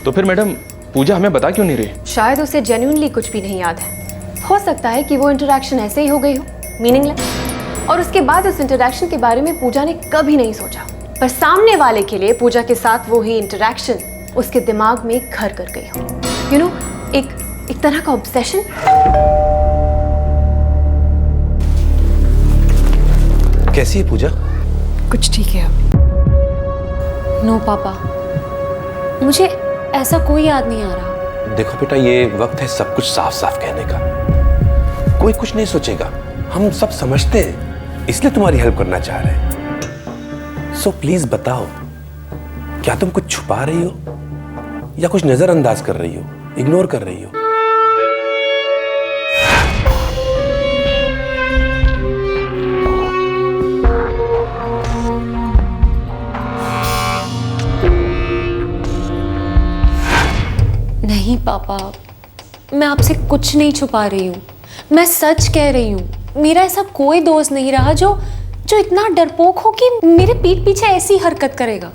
तो फिर मैडम पूजा हमें बता क्यों नहीं रही? शायद उसे जेन्युइनली कुछ भी नहीं याद है। हो सकता है कि वो इंटरेक्शन ऐसे ही हो गई हो, मीनिंगलेस, और उसके बाद उस इंटरेक्शन के बारे में पूजा ने कभी नहीं सोचा। पर सामने वाले के लिए पूजा के साथ वो ही इंटरेक्शन उसके दिमाग में घर कर गई हो। यू नो, एक तरह का ऑब्सेशन। कैसी है पूजा? कुछ ठीक है अब। नो पापा, मुझे ऐसा कोई याद नहीं आ रहा। देखो बेटा, ये वक्त है सब कुछ साफ साफ कहने का। कोई कुछ नहीं सोचेगा, हम सब समझते हैं, इसलिए तुम्हारी हेल्प करना चाह रहे हैं। सो प्लीज बताओ, क्या तुम कुछ छुपा रही हो या कुछ नजरअंदाज कर रही हो, इग्नोर कर रही हो? नहीं पापा, मैं आपसे कुछ नहीं छुपा रही हूँ, मैं सच कह रही हूँ। मेरा ऐसा कोई दोस्त नहीं रहा जो इतना डरपोक हो कि मेरे पीठ पीछे ऐसी हरकत करेगा।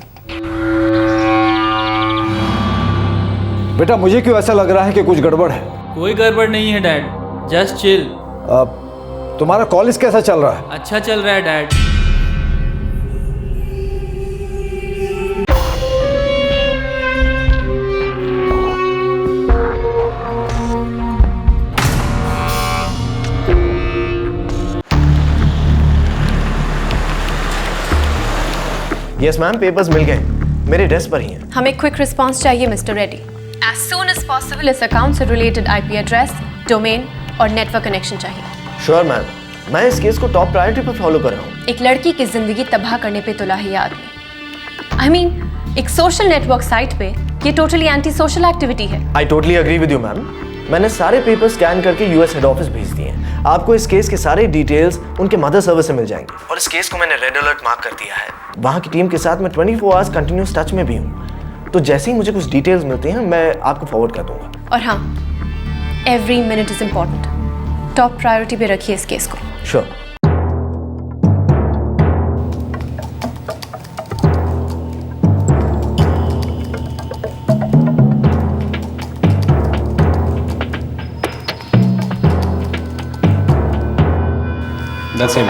बेटा, मुझे क्यों ऐसा लग रहा है कि कुछ गड़बड़ है? कोई गड़बड़ नहीं है डैड, जस्ट चिल। तुम्हारा कॉलेज कैसा चल रहा है? अच्छा चल रहा है डैड। यस मैम, पेपर्स मिल गए, मेरे डेस्क पर ही हैं। हमें क्विक रिस्पांस चाहिए mister Reddy. As soon as possible इस अकाउंट से रिलेटेड आईपी एड्रेस, डोमेन और नेटवर्क कनेक्शन चाहिए। श्योर मैम, मैं इस केस को टॉप प्रायोरिटी पर फॉलो कर रहा हूँ। एक लड़की की जिंदगी तबाह करने पे तुला है ये आदमी। आई मीन, एक सोशल नेटवर्क साइट पे ये टोटली एंटी सोशल एक्टिविटी है। I totally agree with you ma'am. मैंने सारे पेपर स्कैन करके यूएस हेड ऑफिस भेज दिए हैं। आपको इस केस के सारे डिटेल्स उनके मदर सर्वर से मिल जाएंगे। और इस केस को मैंने रेड अलर्ट मार्क कर दिया है। वहाँ की टीम के साथ मैं 24 आवर्स कंटिन्यूस टच में भी हूँ। तो जैसे ही मुझे कुछ डिटेल्स मिलते हैं मैं आपको फॉरवर्ड कर दूंगा। और हाँ, every minute is important. Top priority पे रखिए इस केस को। Sure. That's him.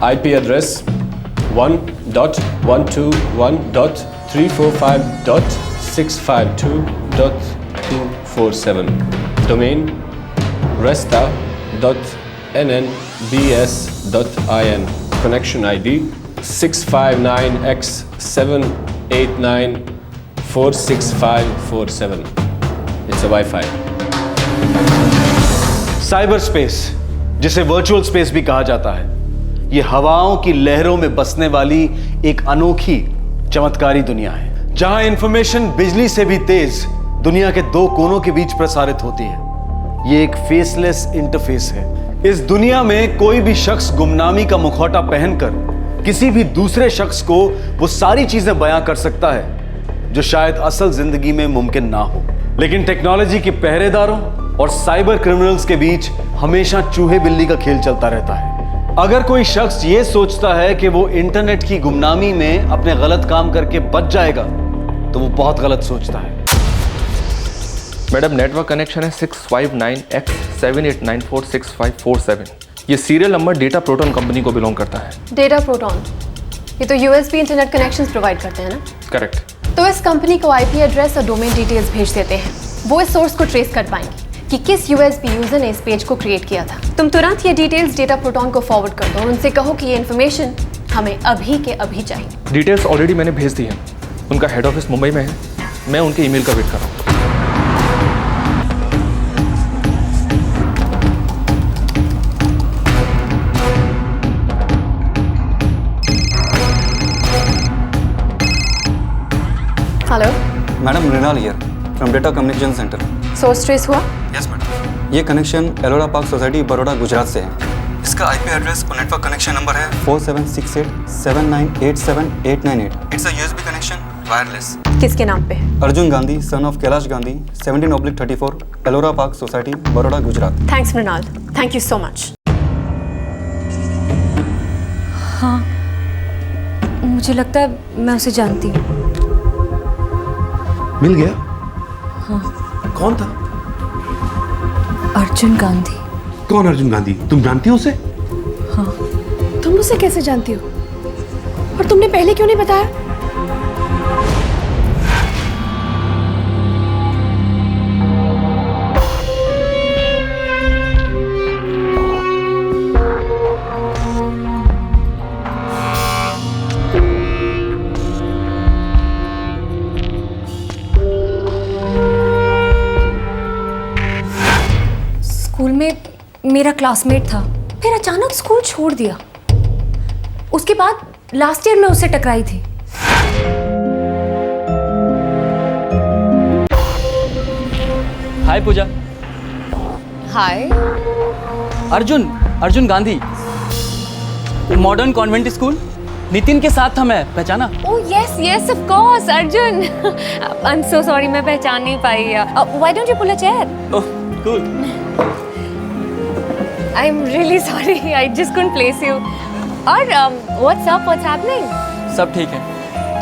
IP address 1.121.345.652.247. Domain resta.nnbs.in. Connection ID 659x789465547. It's a Wi-Fi. Cyber space, जिसे वर्चुअल स्पेस भी कहा जाता है, ये हवाओं की लहरों में बसने वाली एक अनोखी चमत्कारी दुनिया है, जहां इंफॉर्मेशन बिजली से भी तेज दुनिया के दो कोनों के बीच प्रसारित होती है। ये एक फेसलेस इंटरफेस है। इस दुनिया में कोई भी शख्स गुमनामी का मुखौटा पहनकर किसी भी दूसरे शख्स को वो सारी चीजें बयां कर सकता है जो शायद असल जिंदगी में मुमकिन ना हो। लेकिन टेक्नोलॉजी के पहरेदारों और साइबर क्रिमिनल्स के बीच हमेशा चूहे बिल्ली का खेल चलता रहता है। अगर कोई शख्स ये सोचता है कि वो इंटरनेट की गुमनामी में अपने गलत काम करके बच जाएगा, तो वो बहुत गलत सोचता है। मैडम, नेटवर्क कनेक्शन है 659x789465547। ये serial number data proton company को बिलोंग करता है। डेटा प्रोटॉन, ये तो यूएसबी इंटरनेट कनेक्शंस प्रोवाइड करते हैं ना? करेक्ट। तो इस कंपनी को आईपी एड्रेस और डोमेन डिटेल्स भेज देते हैं। वो इस सोर्स को ट्रेस कर पाएंगे कि किस यूएसबी यूजर ने इस पेज को क्रिएट किया था। तुम तुरंत ये डिटेल्स डेटा प्रोटॉन को फॉरवर्ड कर दो और उनसे कहो कि ये इन्फॉर्मेशन हमें अभी के अभी चाहिए। डिटेल्स ऑलरेडी मैंने भेज दी हैं। उनका हेड ऑफिस मुंबई में है, मैं उनके ईमेल का वेट कर रहा हूँ। Hello madam, Mrinal here from data communication centre. Source trace हुआ? Yes madam. ये connection Ellora park society Baroda Gujarat से है। इसका आईपी एड्रेस और नेटवर्क कनेक्शन नंबर है 476879879898। It's a USB connection, wireless. किसके नाम पे है? Arjun Gandhi, son of Kailash Gandhi, 17/34, Ellora park society Baroda Gujarat. Thanks Mrinal, thank you so much. हाँ, मुझे लगता है मैं उसे जानती हूँ। मिल गया? हाँ। कौन था? अर्जुन गांधी। कौन अर्जुन गांधी? तुम जानती हो उसे? हाँ। तुम उसे कैसे जानती हो? और तुमने पहले क्यों नहीं बताया? स्कूल में मेरा क्लासमेट था, फिर अचानक स्कूल छोड़ दिया। उसके बाद लास्ट ईयर में उससे टकराई थी। Hi Pooja. Hi. Arjun Gandhi, modern convent school, Nitin के साथ था मैं, पहचाना? Oh yes yes of course Arjun. I am so sorry, मैं पहचान नहीं पाई। Why don't you pull a chair? Oh cool. I am really sorry, I just couldn't place you. और व्हाट्स अप, व्हाट्स हैपनिंग? सब ठीक है,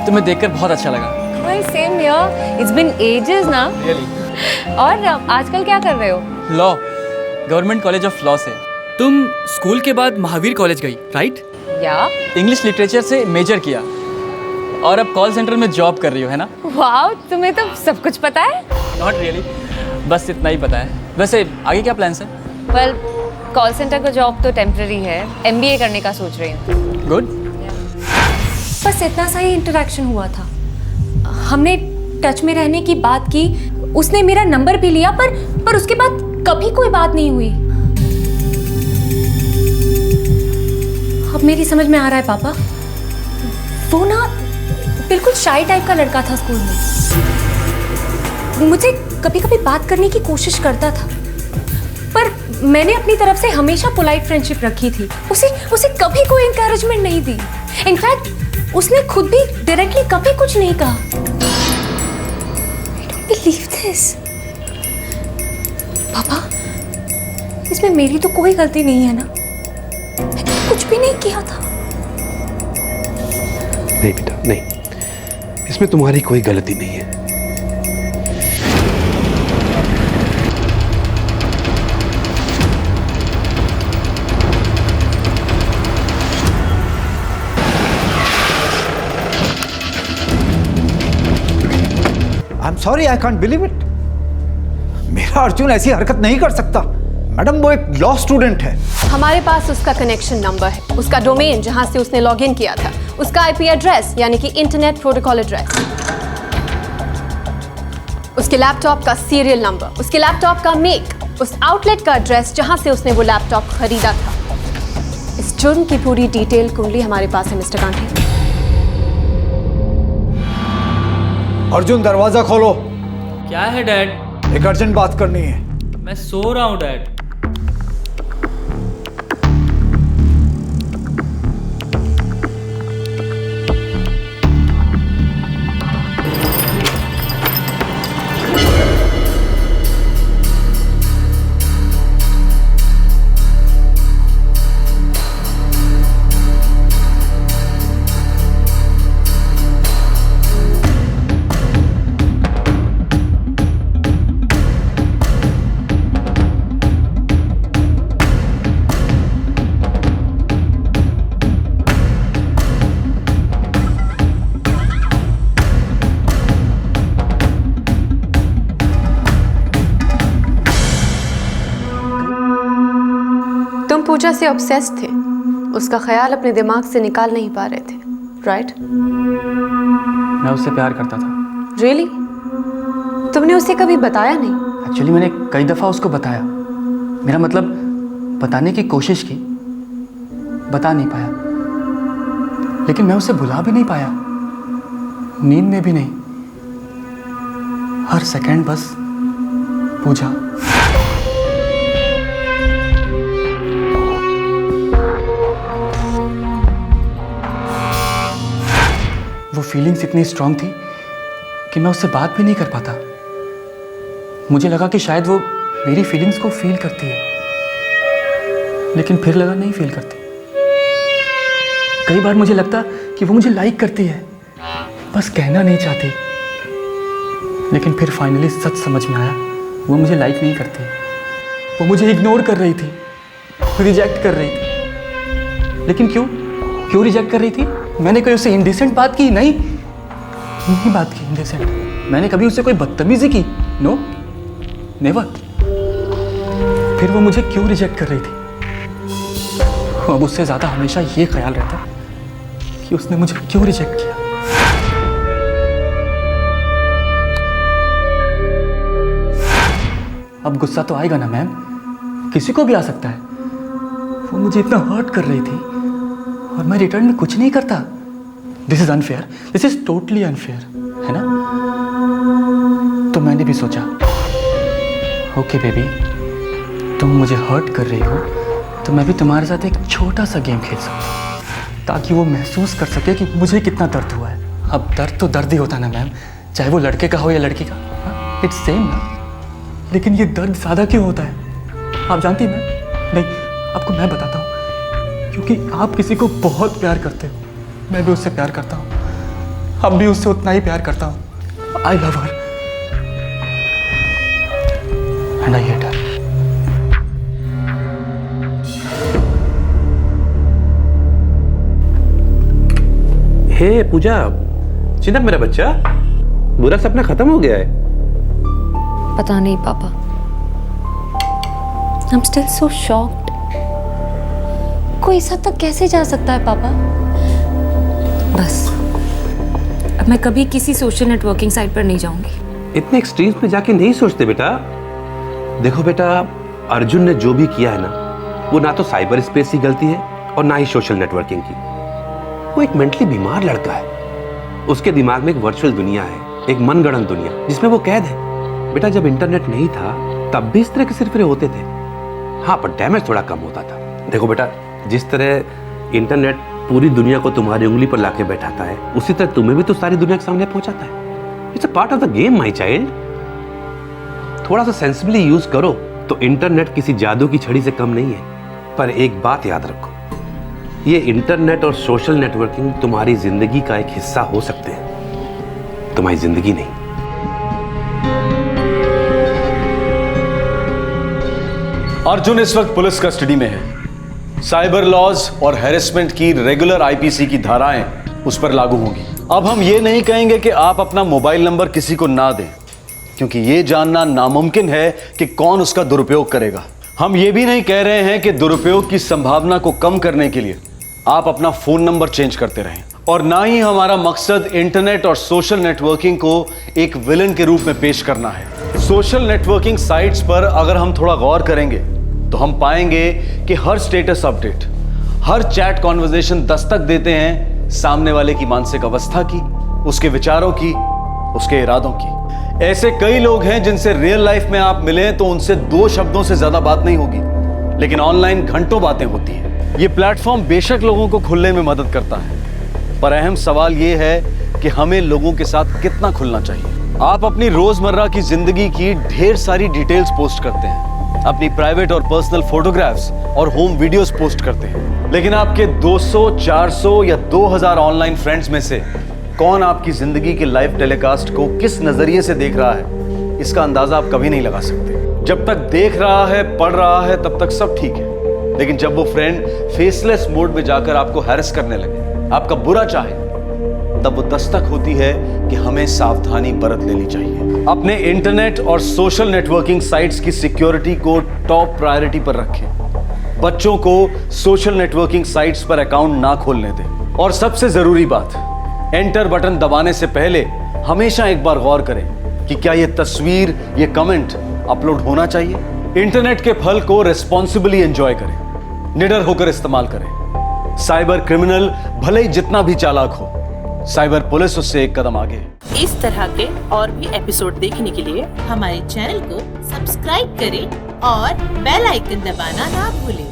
तुम्हें देखकर बहुत अच्छा लगा। Well same here, it's been ages ना। रियली। और आजकल क्या कर रहे हो? Law, government college of law से। तुम स्कूल के बाद महावीर कॉलेज गई, राइट? या। इंग्लिश लिटरेचर से मेजर किया और अब कॉल सेंटर में जॉब कर रही हो, है ना? वाओ, तुम्हें तो सब कुछ पता है। नॉट रियली, बस इतना ही पता है। वैसे आगे क्या प्लान्स है? वेल, कॉल सेंटर का जॉब तो टेम्पररी है, MBA करने का सोच रही हूँ। गुड। बस इतना सा ही इंटरेक्शन हुआ था। हमने टच में रहने की बात की, उसने मेरा नंबर भी लिया, पर उसके बाद कभी कोई बात नहीं हुई। अब मेरी समझ में आ रहा है पापा, वो ना बिल्कुल शाई टाइप का लड़का था स्कूल में। मुझे कभी कभी बात करने की कोशिश करता था, पर मैंने अपनी तरफ से हमेशा पोलाइट फ्रेंडशिप रखी थी। उसे कभी कोई एनकरेजमेंट नहीं दी। इनफैक्ट उसने खुद भी डायरेक्टली कभी कुछ नहीं कहा। I don't believe this. पापा, इसमें मेरी तो कोई गलती नहीं है ना? मैंने कुछ भी नहीं किया था। नहीं बेटा, नहीं, इसमें तुम्हारी कोई गलती नहीं है। I am sorry, I can't believe it. मेरा अर्जुन ऐसी हरकत नहीं कर सकता। मैडम, वो एक लॉ स्टूडेंट है। हमारे पास उसका कनेक्शन नंबर है, उसका डोमेन जहां से उसने लॉगिन किया था, उसका IP एड्रेस यानी कि इंटरनेट प्रोटोकॉल एड्रेस, उसके लैपटॉप का सीरियल नंबर, उसके लैपटॉप का मेक, उस आउटलेट का एड्रेस जहां से उसने वो लैपटॉप खरीदा था। इस जुर्म की पूरी डिटेल कुंडली हमारे पास है मिस्टर गांधी। अर्जुन, दरवाजा खोलो। क्या है डैड? एक अर्जेंट बात करनी है। मैं सो रहा हूँ डैड। तुम पूजा से ऑब्सेस्ड थे, उसका ख्याल अपने दिमाग से निकाल नहीं पा रहे थे, राइट? मैं उससे प्यार करता था। रियली? तुमने उसे कभी बताया नहीं? एक्चुअली मैंने कई दफ़ा उसको बताया, मेरा मतलब बताने की कोशिश की, बता नहीं पाया, लेकिन मैं उसे भुला भी नहीं पाया, नींद में भी नहीं, हर सेकंड बस पूजा। वो फीलिंग्स इतनी स्ट्रांग थी कि मैं उससे बात भी नहीं कर पाता। मुझे लगा कि शायद वो मेरी फीलिंग्स को फील करती है, लेकिन फिर लगा नहीं फील करती। कई बार मुझे लगता कि वो मुझे लाइक करती है, बस कहना नहीं चाहती, लेकिन फिर फाइनली सच समझ में आया, वो मुझे लाइक नहीं करती, वो मुझे इग्नोर कर रही थी, रिजेक्ट कर रही थी। लेकिन क्यों रिजेक्ट कर रही थी? मैंने कोई उससे इंडिसेंट बात की? नहीं बात की इंडिसेंट। मैंने कभी उससे कोई बदतमीजी की? No, never. फिर वो मुझे क्यों रिजेक्ट कर रही थी? अब उससे ज्यादा हमेशा ये ख्याल रहता कि उसने मुझे क्यों रिजेक्ट किया। अब गुस्सा तो आएगा ना मैम, किसी को भी आ सकता है। वो मुझे इतना हर्ट कर रही थी और मैं रिटर्न में कुछ नहीं करता। This is unfair, this is totally unfair, है ना? तो मैंने भी सोचा, ओके बेबी, तुम मुझे हर्ट कर रही हो तो मैं भी तुम्हारे साथ एक छोटा सा गेम खेल सकता हूँ, ताकि वो महसूस कर सके कि मुझे कितना दर्द हुआ है। अब दर्द तो दर्द ही होता है ना मैम, चाहे वो लड़के का हो या लड़की का, इट्स सेम ना। लेकिन ये दर्द ज़्यादा क्यों होता है आप जानती हैं मैम? नहीं, आपको मैं बताता हूँ, क्योंकि आप किसी को बहुत प्यार करते हो, मैं भी उससे प्यार करता हूँ, अब भी उससे उतना ही प्यार करता हूँ। I love her and I hate her. Hey Pooja, चिंता मेरा बच्चा, बुरा सपना खत्म हो गया है। पता नहीं पापा, I'm still so shocked. कोई इस हद तक कैसे जा सकता है पापा? बस अब मैं कभी किसी सोशल नेटवर्किंग साइट पर नहीं जाऊंगी। इतने एक्सट्रीम्स में जाके नहीं सोचते बेटा। देखो बेटा, अर्जुन ने जो भी किया है ना, वो ना तो साइबर स्पेस की गलती है और ना ही सोशल नेटवर्किंग की। वो एक मेंटली बीमार लड़का है, उसके दिमाग में एक वर्चुअल दुनिया है, एक मनगढ़ंत दुनिया जिसमें वो कैद है। बेटा, जब इंटरनेट नहीं था तब भी इस तरह के सिरफिरे होते थे, हाँ, पर डैमेज थोड़ा कम होता था। देखो बेटा, जिस तरह इंटरनेट पूरी दुनिया को तुम्हारी उंगली पर लाके बैठाता है, उसी तरह तुम्हें भी तो सारी दुनिया के सामने पहुंचाता है। It's a part of the game my child. थोड़ा सा सेंसिबली यूज करो तो इंटरनेट किसी जादू की छड़ी से कम नहीं है। पर एक बात याद रखो, ये इंटरनेट और सोशल नेटवर्किंग तुम्हारी जिंदगी का एक हिस्सा हो सकते हैं, तुम्हारी जिंदगी नहीं। अर्जुन इस वक्त पुलिस कस्टडी में है। साइबर लॉज और हैरेसमेंट की रेगुलर आईपीसी की धाराएं उस पर लागू होंगी। अब हम ये नहीं कहेंगे कि आप अपना मोबाइल नंबर किसी को ना दें, क्योंकि ये जानना नामुमकिन है कि कौन उसका दुरुपयोग करेगा। हम ये भी नहीं कह रहे हैं कि दुरुपयोग की संभावना को कम करने के लिए आप अपना फोन नंबर चेंज करते रहें, और ना ही हमारा मकसद इंटरनेट और सोशल नेटवर्किंग को एक विलन के रूप में पेश करना है। सोशल नेटवर्किंग साइट्स पर अगर हम थोड़ा गौर करेंगे तो हम पाएंगे कि हर स्टेटस अपडेट, हर चैट कॉन्वर्सेशन दस्तक देते हैं सामने वाले की मानसिक अवस्था की, उसके विचारों की, उसके इरादों की। ऐसे कई लोग हैं जिनसे रियल लाइफ में आप मिलें तो उनसे 2 शब्दों से ज्यादा बात नहीं होगी, लेकिन ऑनलाइन घंटों बातें होती हैं। ये प्लेटफॉर्म बेशक लोगों को खुलने में मदद करता है, पर अहम सवाल ये है कि हमें लोगों के साथ कितना खुलना चाहिए। आप अपनी रोजमर्रा की जिंदगी की ढेर सारी डिटेल्स पोस्ट करते हैं, अपनी प्राइवेट और पर्सनल फोटोग्राफ्स और होम वीडियोस पोस्ट करते हैं, लेकिन आपके 200, 400 या 2000 ऑनलाइन फ्रेंड्स में से कौन आपकी जिंदगी के लाइव टेलीकास्ट को किस नजरिए से देख रहा है, इसका अंदाजा आप कभी नहीं लगा सकते। जब तक देख रहा है, पढ़ रहा है, तब तक सब ठीक है, लेकिन जब वो फ्रेंड फेसलेस मोड में जाकर आपको हैरेस करने लगे, आपका बुरा चाहे, तब वो दस्तक होती है कि हमें सावधानी बरत लेनी चाहिए। अपने इंटरनेट और सोशल नेटवर्किंग साइट्स की सिक्योरिटी को टॉप प्रायोरिटी पर रखें। बच्चों को सोशल नेटवर्किंग साइट्स पर अकाउंट ना खोलने दें। और सबसे जरूरी बात, एंटर बटन दबाने से पहले हमेशा एक बार गौर करें कि क्या यह तस्वीर, यह कमेंट अपलोड होना चाहिए। इंटरनेट के फल को रिस्पॉन्सिबली एंजॉय करें, निडर होकर इस्तेमाल करें। साइबर क्रिमिनल भले ही जितना भी चालाक हो, साइबर पुलिस उससे एक कदम आगे है। इस तरह के और भी एपिसोड देखने के लिए हमारे चैनल को सब्सक्राइब करें और बेल आइकन दबाना ना भूलें।